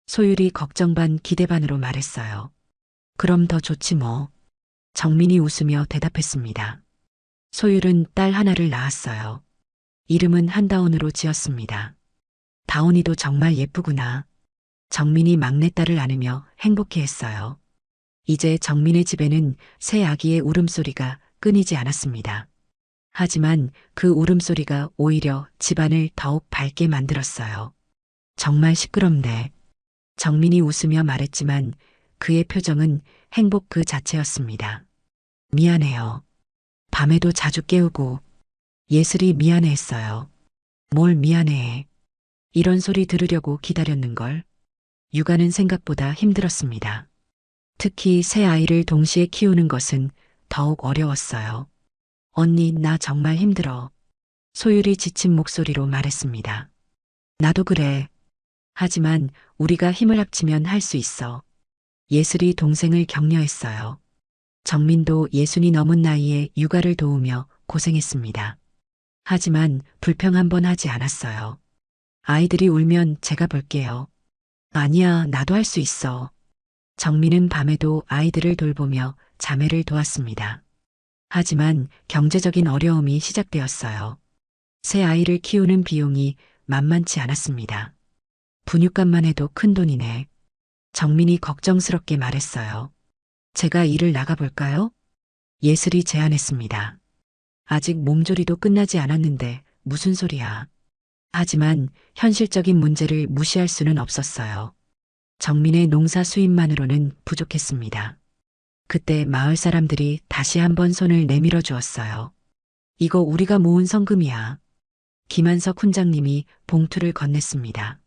Speaker 3: 소율이 걱정 반 기대 반으로 말했어요. 그럼 더 좋지 뭐. 정민이 웃으며 대답했습니다. 소율은 딸 하나를 낳았어요. 이름은 한다온으로 지었습니다. 다온이도 정말 예쁘구나. 정민이 막내딸을 안으며 행복해했어요. 이제 정민의 집에는 새 아기의 울음소리가 끊이지 않았습니다. 하지만 그 울음소리가 오히려 집안을 더욱 밝게 만들었어요. 정말 시끄럽네. 정민이 웃으며 말했지만 그의 표정은 행복 그 자체였습니다. 미안해요. 밤에도 자주 깨우고. 예슬이 미안해했어요. 뭘 미안해해. 이런 소리 들으려고 기다렸는걸. 육아는 생각보다 힘들었습니다. 특히 새 아이를 동시에 키우는 것은 더욱 어려웠어요. 언니, 나 정말 힘들어. 소율이 지친 목소리로 말했습니다. 나도 그래. 하지만 우리가 힘을 합치면 할 수 있어. 예슬이 동생을 격려했어요. 정민도 60이 넘은 나이에 육아를 도우며 고생했습니다. 하지만 불평 한 번 하지 않았어요. 아이들이 울면 제가 볼게요. 아니야, 나도 할 수 있어. 정민은 밤에도 아이들을 돌보며 자매를 도왔습니다. 하지만 경제적인 어려움이 시작되었어요. 새 아이를 키우는 비용이 만만치 않았습니다. 분유값만 해도 큰 돈이네. 정민이 걱정스럽게 말했어요. 제가 일을 나가볼까요? 예슬이 제안했습니다. 아직 몸조리도 끝나지 않았는데 무슨 소리야. 하지만 현실적인 문제를 무시할 수는 없었어요. 정민의 농사 수입만으로는 부족했습니다. 그때 마을 사람들이 다시 한번 손을 내밀어 주었어요. 이거 우리가 모은 성금이야. 김한석 훈장님이 봉투를 건넸습니다.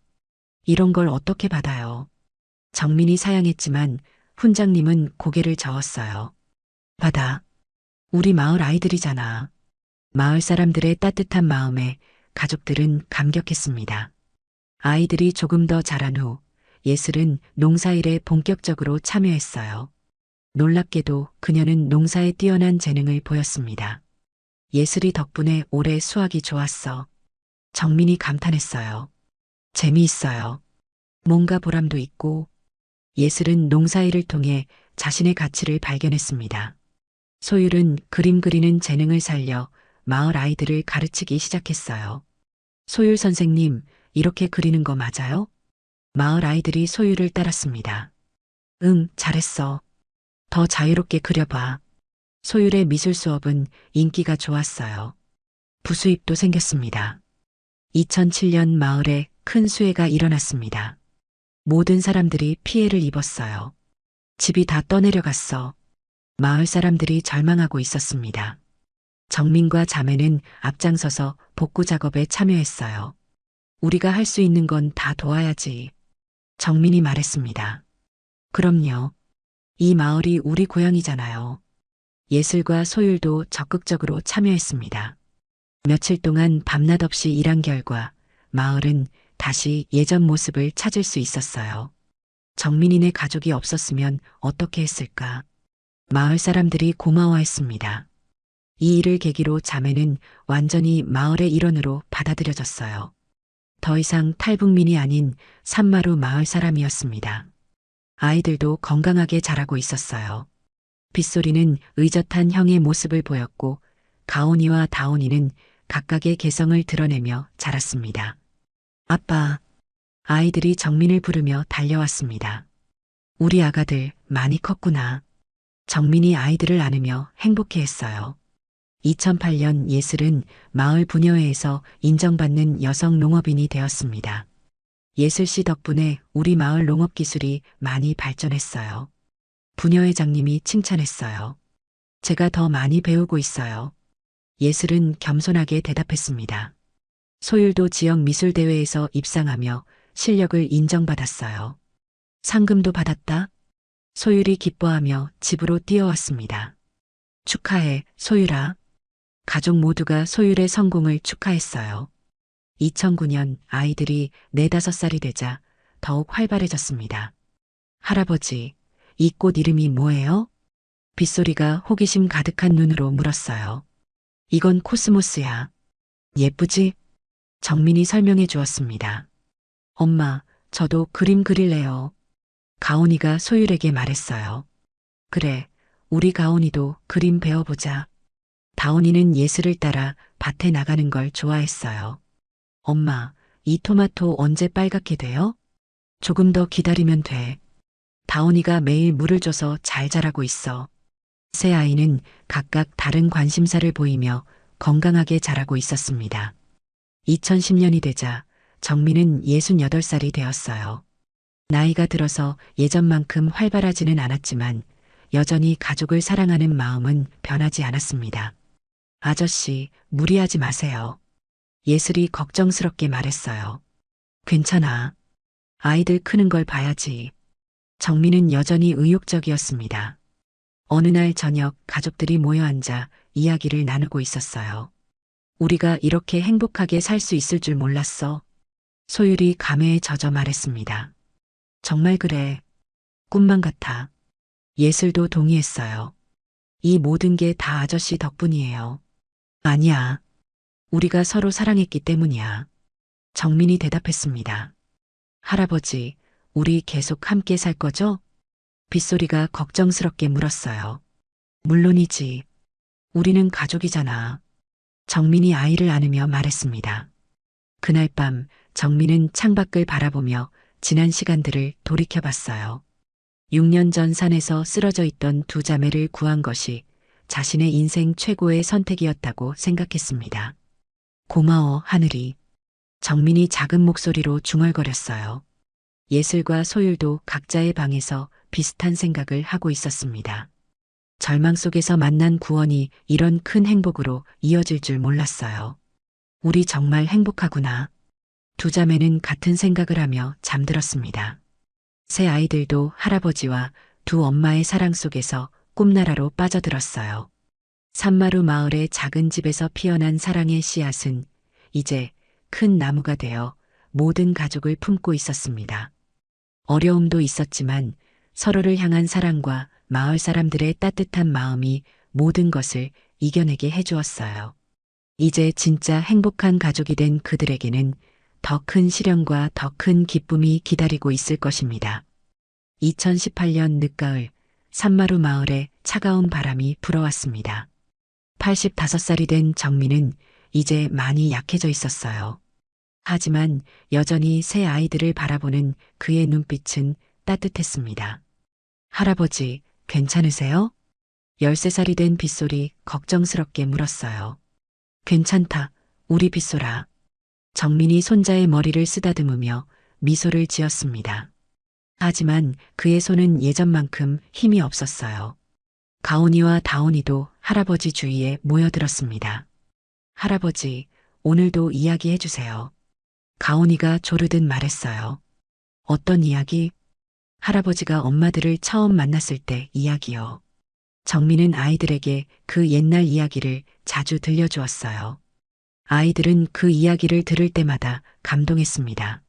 Speaker 3: 이런 걸 어떻게 받아요? 정민이 사양했지만 훈장님은 고개를 저었어요. 받아. 우리 마을 아이들이잖아. 마을 사람들의 따뜻한 마음에 가족들은 감격했습니다. 아이들이 조금 더 자란 후 예슬은 농사일에 본격적으로 참여했어요. 놀랍게도 그녀는 농사에 뛰어난 재능을 보였습니다. 예슬이 덕분에 올해 수확이 좋았어. 정민이 감탄했어요. 재미있어요. 뭔가 보람도 있고. 예슬은 농사일을 통해 자신의 가치를 발견했습니다. 소율은 그림 그리는 재능을 살려 마을 아이들을 가르치기 시작했어요. 소율 선생님, 이렇게 그리는 거 맞아요? 마을 아이들이 소율을 따랐습니다. 응, 잘했어. 더 자유롭게 그려봐. 소율의 미술 수업은 인기가 좋았어요. 부수입도 생겼습니다. 2007년 마을에 큰 수해가 일어났습니다. 모든 사람들이 피해를 입었어요. 집이 다 떠내려갔어. 마을 사람들이 절망하고 있었습니다. 정민과 자매는 앞장서서 복구 작업에 참여했어요. 우리가 할 수 있는 건 다 도와야지. 정민이 말했습니다. 그럼요. 이 마을이 우리 고향이잖아요. 예슬과 소율도 적극적으로 참여했습니다. 며칠 동안 밤낮 없이 일한 결과 마을은 다시 예전 모습을 찾을 수 있었어요. 정민이네 가족이 없었으면 어떻게 했을까? 마을 사람들이 고마워했습니다. 이 일을 계기로 자매는 완전히 마을의 일원으로 받아들여졌어요. 더 이상 탈북민이 아닌 산마루 마을 사람이었습니다. 아이들도 건강하게 자라고 있었어요. 빗소리는 의젓한 형의 모습을 보였고 가온이와 다온이는 각각의 개성을 드러내며 자랐습니다. 아빠, 아이들이 정민을 부르며 달려왔습니다. 우리 아가들 많이 컸구나. 정민이 아이들을 안으며 행복해했어요. 2008년 예슬은 마을 부녀회에서 인정받는 여성 농업인이 되었습니다. 예슬 씨 덕분에 우리 마을 농업 기술이 많이 발전했어요. 부녀회장님이 칭찬했어요. 제가 더 많이 배우고 있어요. 예슬은 겸손하게 대답했습니다. 소율도 지역 미술대회에서 입상하며 실력을 인정받았어요. 상금도 받았다. 소율이 기뻐하며 집으로 뛰어왔습니다. 축하해, 소율아. 가족 모두가 소율의 성공을 축하했어요. 2009년 아이들이 4, 5살이 되자 더욱 활발해졌습니다. 할아버지, 이 꽃 이름이 뭐예요? 빗소리가 호기심 가득한 눈으로 물었어요. 이건 코스모스야. 예쁘지? 정민이 설명해 주었습니다. 엄마, 저도 그림 그릴래요. 가온이가 소율에게 말했어요. 그래, 우리 가온이도 그림 배워보자. 다온이는 예슬을 따라 밭에 나가는 걸 좋아했어요. 엄마, 이 토마토 언제 빨갛게 돼요? 조금 더 기다리면 돼. 다온이가 매일 물을 줘서 잘 자라고 있어. 세 아이는 각각 다른 관심사를 보이며 건강하게 자라고 있었습니다. 2010년이 되자 정민은 68살이 되었어요. 나이가 들어서 예전만큼 활발하지는 않았지만 여전히 가족을 사랑하는 마음은 변하지 않았습니다. 아저씨, 무리하지 마세요. 예슬이 걱정스럽게 말했어요. 괜찮아. 아이들 크는 걸 봐야지. 정민은 여전히 의욕적이었습니다. 어느 날 저녁 가족들이 모여 앉아 이야기를 나누고 있었어요. 우리가 이렇게 행복하게 살 수 있을 줄 몰랐어. 소율이 감회에 젖어 말했습니다. 정말 그래. 꿈만 같아. 예슬도 동의했어요. 이 모든 게 다 아저씨 덕분이에요. 아니야. 우리가 서로 사랑했기 때문이야. 정민이 대답했습니다. 할아버지, 우리 계속 함께 살 거죠? 빗소리가 걱정스럽게 물었어요. 물론이지. 우리는 가족이잖아. 정민이 아이를 안으며 말했습니다. 그날 밤 정민은 창밖을 바라보며 지난 시간들을 돌이켜봤어요. 6년 전 산에서 쓰러져 있던 두 자매를 구한 것이 자신의 인생 최고의 선택이었다고 생각했습니다. 고마워, 하늘이. 정민이 작은 목소리로 중얼거렸어요. 예슬과 소율도 각자의 방에서 비슷한 생각을 하고 있었습니다. 절망 속에서 만난 구원이 이런 큰 행복으로 이어질 줄 몰랐어요. 우리 정말 행복하구나. 두 자매는 같은 생각을 하며 잠들었습니다. 세 아이들도 할아버지와 두 엄마의 사랑 속에서 꿈나라로 빠져들었어요. 산마루 마을의 작은 집에서 피어난 사랑의 씨앗은 이제 큰 나무가 되어 모든 가족을 품고 있었습니다. 어려움도 있었지만 서로를 향한 사랑과 마을 사람들의 따뜻한 마음이 모든 것을 이겨내게 해주었어요. 이제 진짜 행복한 가족이 된 그들에게는 더 큰 시련과 더 큰 기쁨이 기다리고 있을 것입니다. 2018년 늦가을 산마루 마을에 차가운 바람이 불어왔습니다. 85살이 된 정민은 이제 많이 약해져 있었어요. 하지만 여전히 새 아이들을 바라보는 그의 눈빛은 따뜻했습니다. 할아버지, 괜찮으세요? 13살이 된 빗소리 걱정스럽게 물었어요. 괜찮다, 우리 빗소라. 정민이 손자의 머리를 쓰다듬으며 미소를 지었습니다. 하지만 그의 손은 예전만큼 힘이 없었어요. 가온이와 다온이도 할아버지 주위에 모여들었습니다. 할아버지, 오늘도 이야기해 주세요. 가온이가 조르듯 말했어요. 어떤 이야기? 할아버지가 엄마들을 처음 만났을 때 이야기요. 정민은 아이들에게 그 옛날 이야기를 자주 들려주었어요. 아이들은 그 이야기를 들을 때마다 감동했습니다.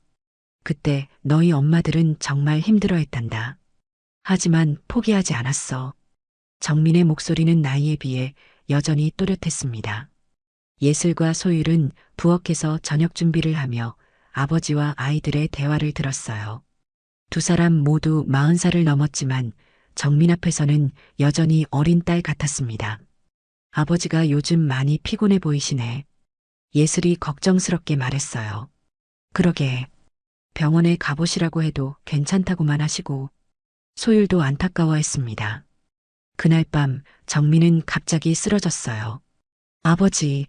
Speaker 3: 그때 너희 엄마들은 정말 힘들어했단다. 하지만 포기하지 않았어. 정민의 목소리는 나이에 비해 여전히 또렷했습니다. 예슬과 소율은 부엌에서 저녁 준비를 하며 아버지와 아이들의 대화를 들었어요. 두 사람 모두 40살을 넘었지만 정민 앞에서는 여전히 어린 딸 같았습니다. 아버지가 요즘 많이 피곤해 보이시네. 예슬이 걱정스럽게 말했어요. 그러게 병원에 가보시라고 해도 괜찮다고만 하시고 소율도 안타까워했습니다. 그날 밤 정민은 갑자기 쓰러졌어요. 아버지,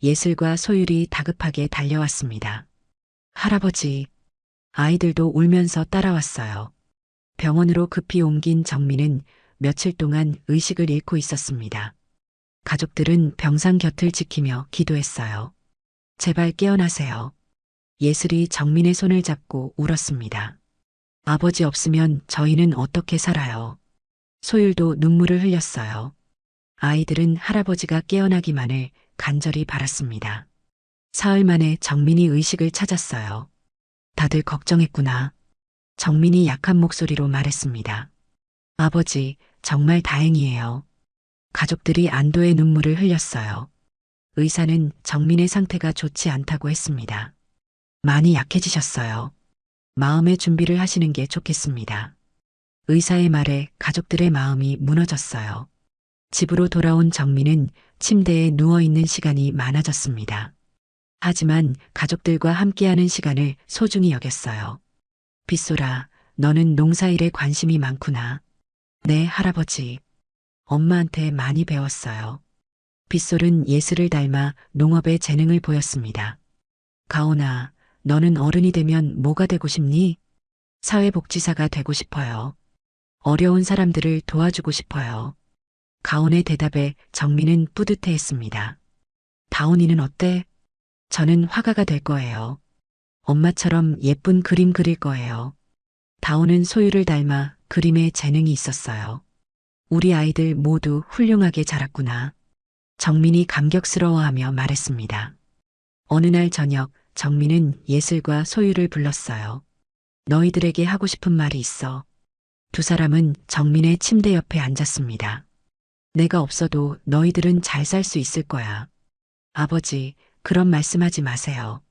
Speaker 3: 예슬과 소율이 다급하게 달려왔습니다. 할아버지, 아이들도 울면서 따라왔어요. 병원으로 급히 옮긴 정민은 며칠 동안 의식을 잃고 있었습니다. 가족들은 병상 곁을 지키며 기도했어요. 제발 깨어나세요. 예슬이 정민의 손을 잡고 울었습니다. 아버지 없으면 저희는 어떻게 살아요? 소율도 눈물을 흘렸어요. 아이들은 할아버지가 깨어나기만을 간절히 바랐습니다. 사흘 만에 정민이 의식을 찾았어요. 다들 걱정했구나. 정민이 약한 목소리로 말했습니다. 아버지, 정말 다행이에요. 가족들이 안도의 눈물을 흘렸어요. 의사는 정민의 상태가 좋지 않다고 했습니다. 많이 약해지셨어요. 마음의 준비를 하시는 게 좋겠습니다. 의사의 말에 가족들의 마음이 무너졌어요. 집으로 돌아온 정민은 침대에 누워있는 시간이 많아졌습니다. 하지만 가족들과 함께하는 시간을 소중히 여겼어요. 빗소라, 너는 농사일에 관심이 많구나. 네, 할아버지. 엄마한테 많이 배웠어요. 빗솔은 예슬을 닮아 농업에 재능을 보였습니다. 가온아, 너는 어른이 되면 뭐가 되고 싶니? 사회복지사가 되고 싶어요. 어려운 사람들을 도와주고 싶어요. 가온의 대답에 정민은 뿌듯해했습니다. 다온이는 어때? 저는 화가가 될 거예요. 엄마처럼 예쁜 그림 그릴 거예요. 다온은 소율을 닮아 그림에 재능이 있었어요. 우리 아이들 모두 훌륭하게 자랐구나. 정민이 감격스러워하며 말했습니다. 어느 날 저녁 정민은 예슬과 소율을 불렀어요. 너희들에게 하고 싶은 말이 있어. 두 사람은 정민의 침대 옆에 앉았습니다. 내가 없어도 너희들은 잘 살 수 있을 거야. 아버지, 그런 말씀하지 마세요.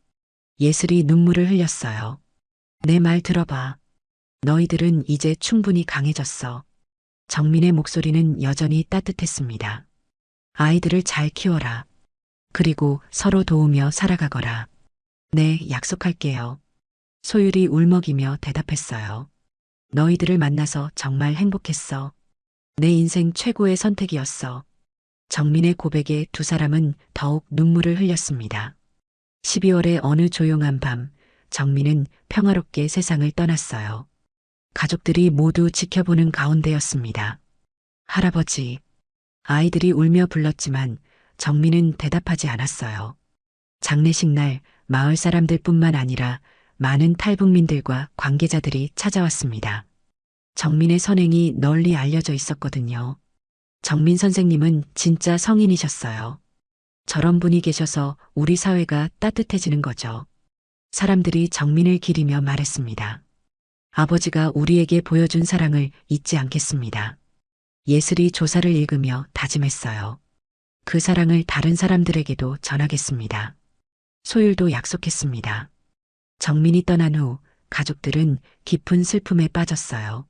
Speaker 3: 예슬이 눈물을 흘렸어요. 내 말 들어봐. 너희들은 이제 충분히 강해졌어. 정민의 목소리는 여전히 따뜻했습니다. 아이들을 잘 키워라. 그리고 서로 도우며 살아가거라. 네, 약속할게요. 소율이 울먹이며 대답했어요. 너희들을 만나서 정말 행복했어. 내 인생 최고의 선택이었어. 정민의 고백에 두 사람은 더욱 눈물을 흘렸습니다. 12월의 어느 조용한 밤, 정민은 평화롭게 세상을 떠났어요. 가족들이 모두 지켜보는 가운데였습니다. 할아버지, 아이들이 울며 불렀지만 정민은 대답하지 않았어요. 장례식 날 마을 사람들뿐만 아니라 많은 탈북민들과 관계자들이 찾아왔습니다. 정민의 선행이 널리 알려져 있었거든요. 정민 선생님은 진짜 성인이셨어요. 저런 분이 계셔서 우리 사회가 따뜻해지는 거죠. 사람들이 정민을 기리며 말했습니다. 아버지가 우리에게 보여준 사랑을 잊지 않겠습니다. 예슬이 조사를 읽으며 다짐했어요. 그 사랑을 다른 사람들에게도 전하겠습니다. 소율도 약속했습니다. 정민이 떠난 후 가족들은 깊은 슬픔에 빠졌어요.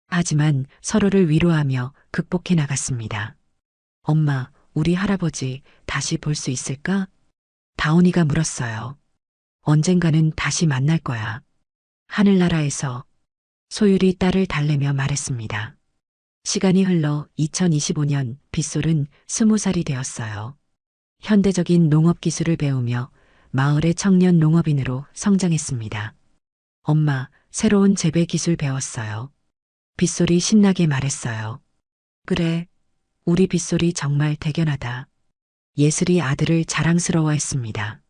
Speaker 3: 하지만 서로를 위로하며 극복해 나갔습니다. 엄마, 우리 할아버지 다시 볼 수 있을까? 다온이가 물었어요. 언젠가는 다시 만날 거야. 하늘나라에서. 소율이 딸을 달래며 말했습니다. 시간이 흘러 2025년 빗솔은 20살이 되었어요. 현대적인 농업 기술을 배우며 마을의 청년 농업인으로 성장했습니다. 엄마, 새로운 재배 기술 배웠어요. 빗솔이 신나게 말했어요. 그래, 우리 빗솔이 정말 대견하다. 예슬이 아들을 자랑스러워했습니다.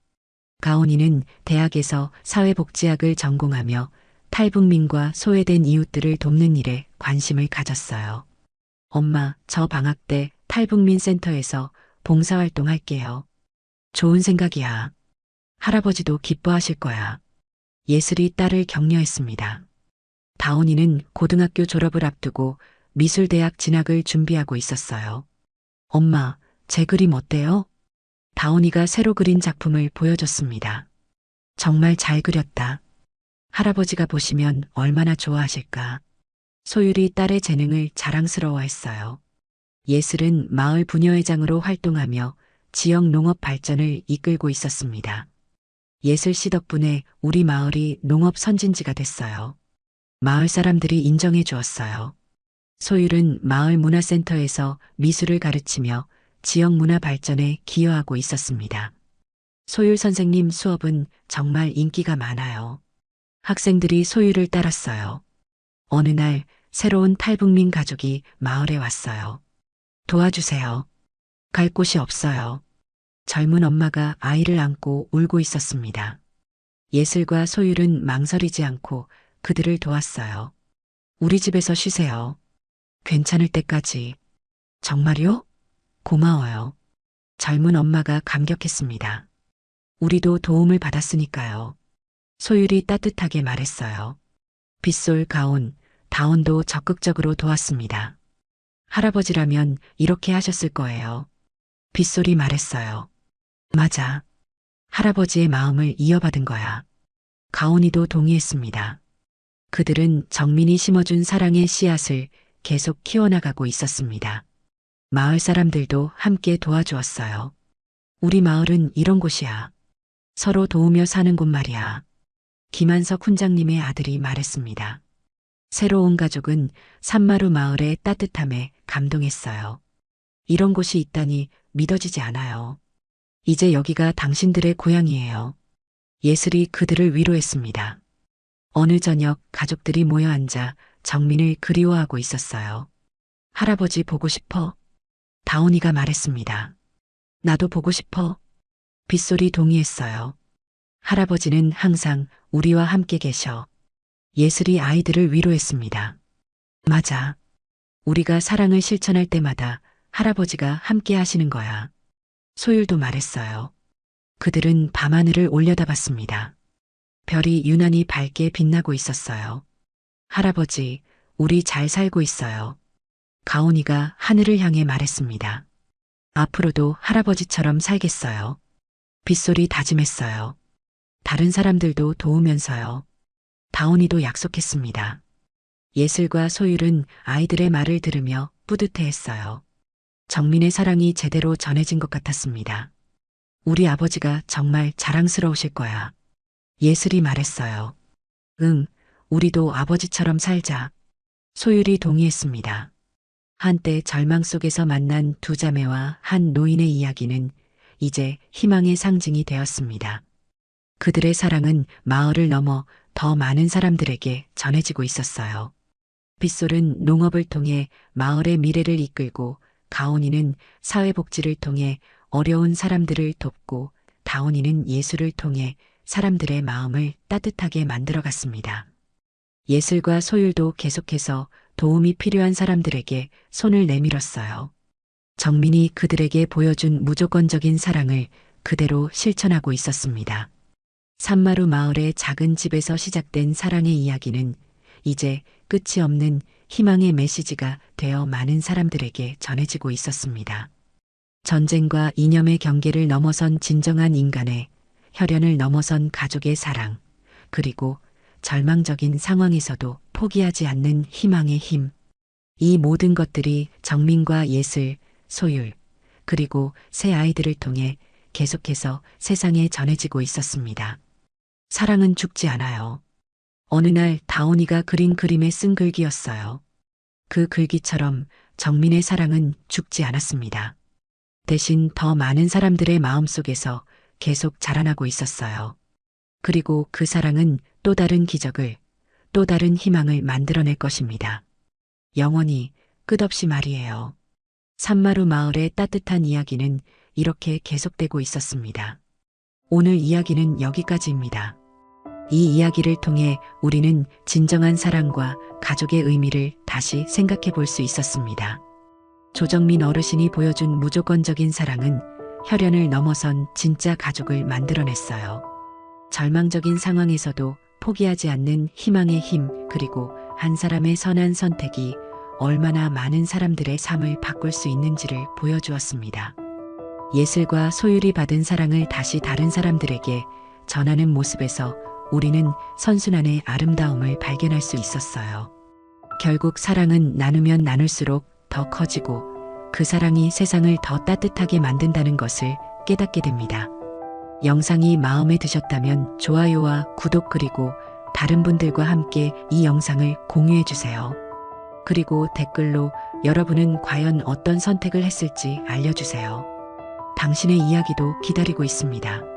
Speaker 3: 가온이는 대학에서 사회복지학을 전공하며 탈북민과 소외된 이웃들을 돕는 일에 관심을 가졌어요. 엄마, 저 방학 때 탈북민 센터에서 봉사활동 할게요. 좋은 생각이야. 할아버지도 기뻐하실 거야. 예슬이 딸을 격려했습니다. 다온이는 고등학교 졸업을 앞두고 미술대학 진학을 준비하고 있었어요. 엄마, 제 그림 어때요? 다온이가 새로 그린 작품을 보여줬습니다. 정말 잘 그렸다. 할아버지가 보시면 얼마나 좋아하실까. 소율이 딸의 재능을 자랑스러워했어요. 예슬은 마을 부녀회장으로 활동하며 지역 농업 발전을 이끌고 있었습니다. 예슬 씨 덕분에 우리 마을이 농업 선진지가 됐어요. 마을 사람들이 인정해 주었어요. 소율은 마을 문화센터에서 미술을 가르치며 지역 문화 발전에 기여하고 있었습니다. 소율 선생님 수업은 정말 인기가 많아요. 학생들이 소율을 따랐어요. 어느 날 새로운 탈북민 가족이 마을에 왔어요. 도와주세요. 갈 곳이 없어요. 젊은 엄마가 아이를 안고 울고 있었습니다. 예슬과 소율은 망설이지 않고 그들을 도왔어요. 우리 집에서 쉬세요. 괜찮을 때까지. 정말요? 고마워요. 젊은 엄마가 감격했습니다. 우리도 도움을 받았으니까요. 소율이 따뜻하게 말했어요. 빗솔, 가온, 다온도 적극적으로 도왔습니다. 할아버지라면 이렇게 하셨을 거예요. 빗솔이 말했어요. 맞아. 할아버지의 마음을 이어받은 거야. 가온이도 동의했습니다. 그들은 정민이 심어준 사랑의 씨앗을 계속 키워나가고 있었습니다. 마을 사람들도 함께 도와주었어요. 우리 마을은 이런 곳이야. 서로 도우며 사는 곳 말이야. 김한석 훈장님의 아들이 말했습니다. 새로운 가족은 산마루 마을의 따뜻함에 감동했어요. 이런 곳이 있다니 믿어지지 않아요. 이제 여기가 당신들의 고향이에요. 예슬이 그들을 위로했습니다. 어느 저녁 가족들이 모여 앉아 정민을 그리워하고 있었어요. 할아버지 보고 싶어? 다온이가 말했습니다. 나도 보고 싶어. 빗솔이 동의했어요. 할아버지는 항상 우리와 함께 계셔. 예슬이 아이들을 위로했습니다. 맞아. 우리가 사랑을 실천할 때마다 할아버지가 함께 하시는 거야. 소율도 말했어요. 그들은 밤하늘을 올려다봤습니다. 별이 유난히 밝게 빛나고 있었어요. 할아버지, 우리 잘 살고 있어요. 가온이가 하늘을 향해 말했습니다. 앞으로도 할아버지처럼 살겠어요. 빗솔이 다짐했어요. 다른 사람들도 도우면서요. 다온이도 약속했습니다. 예슬과 소율은 아이들의 말을 들으며 뿌듯해했어요. 정민의 사랑이 제대로 전해진 것 같았습니다. 우리 아버지가 정말 자랑스러우실 거야. 예슬이 말했어요. 응, 우리도 아버지처럼 살자. 소율이 동의했습니다. 한때 절망 속에서 만난 두 자매와 한 노인의 이야기는 이제 희망의 상징이 되었습니다. 그들의 사랑은 마을을 넘어 더 많은 사람들에게 전해지고 있었어요. 빗솔은 농업을 통해 마을의 미래를 이끌고 가온이는 사회복지를 통해 어려운 사람들을 돕고 다온이는 예술을 통해 사람들의 마음을 따뜻하게 만들어갔습니다. 예슬과 소율도 계속해서 도움이 필요한 사람들에게 손을 내밀었어요. 정민이 그들에게 보여준 무조건적인 사랑을 그대로 실천하고 있었습니다. 산마루 마을의 작은 집에서 시작된 사랑의 이야기는 이제 끝이 없는 희망의 메시지가 되어 많은 사람들에게 전해지고 있었습니다. 전쟁과 이념의 경계를 넘어선 진정한 인간의 혈연을 넘어선 가족의 사랑, 그리고 절망적인 상황에서도 포기하지 않는 희망의 힘. 이 모든 것들이 정민과 예슬, 소율, 그리고 새 아이들을 통해 계속해서 세상에 전해지고 있었습니다. 사랑은 죽지 않아요. 어느 날 다온이가 그린 그림에 쓴 글귀였어요. 그 글귀처럼 정민의 사랑은 죽지 않았습니다. 대신 더 많은 사람들의 마음속에서 계속 자라나고 있었어요. 그리고 그 사랑은 또 다른 기적을, 또 다른 희망을 만들어낼 것입니다. 영원히 끝없이 말이에요. 산마루 마을의 따뜻한 이야기는 이렇게 계속되고 있었습니다. 오늘 이야기는 여기까지입니다. 이 이야기를 통해 우리는 진정한 사랑과 가족의 의미를 다시 생각해 볼 수 있었습니다. 조정민 어르신이 보여준 무조건적인 사랑은 혈연을 넘어선 진짜 가족을 만들어냈어요. 절망적인 상황에서도 포기하지 않는 희망의 힘, 그리고 한 사람의 선한 선택이 얼마나 많은 사람들의 삶을 바꿀 수 있는지를 보여주었습니다. 예슬과 소율이 받은 사랑을 다시 다른 사람들에게 전하는 모습에서 우리는 선순환의 아름다움을 발견할 수 있었어요. 결국 사랑은 나누면 나눌수록 더 커지고 그 사랑이 세상을 더 따뜻하게 만든다는 것을 깨닫게 됩니다. 영상이 마음에 드셨다면 좋아요와 구독 그리고 다른 분들과 함께 이 영상을 공유해 주세요. 그리고 댓글로 여러분은 과연 어떤 선택을 했을지 알려주세요. 당신의 이야기도 기다리고 있습니다.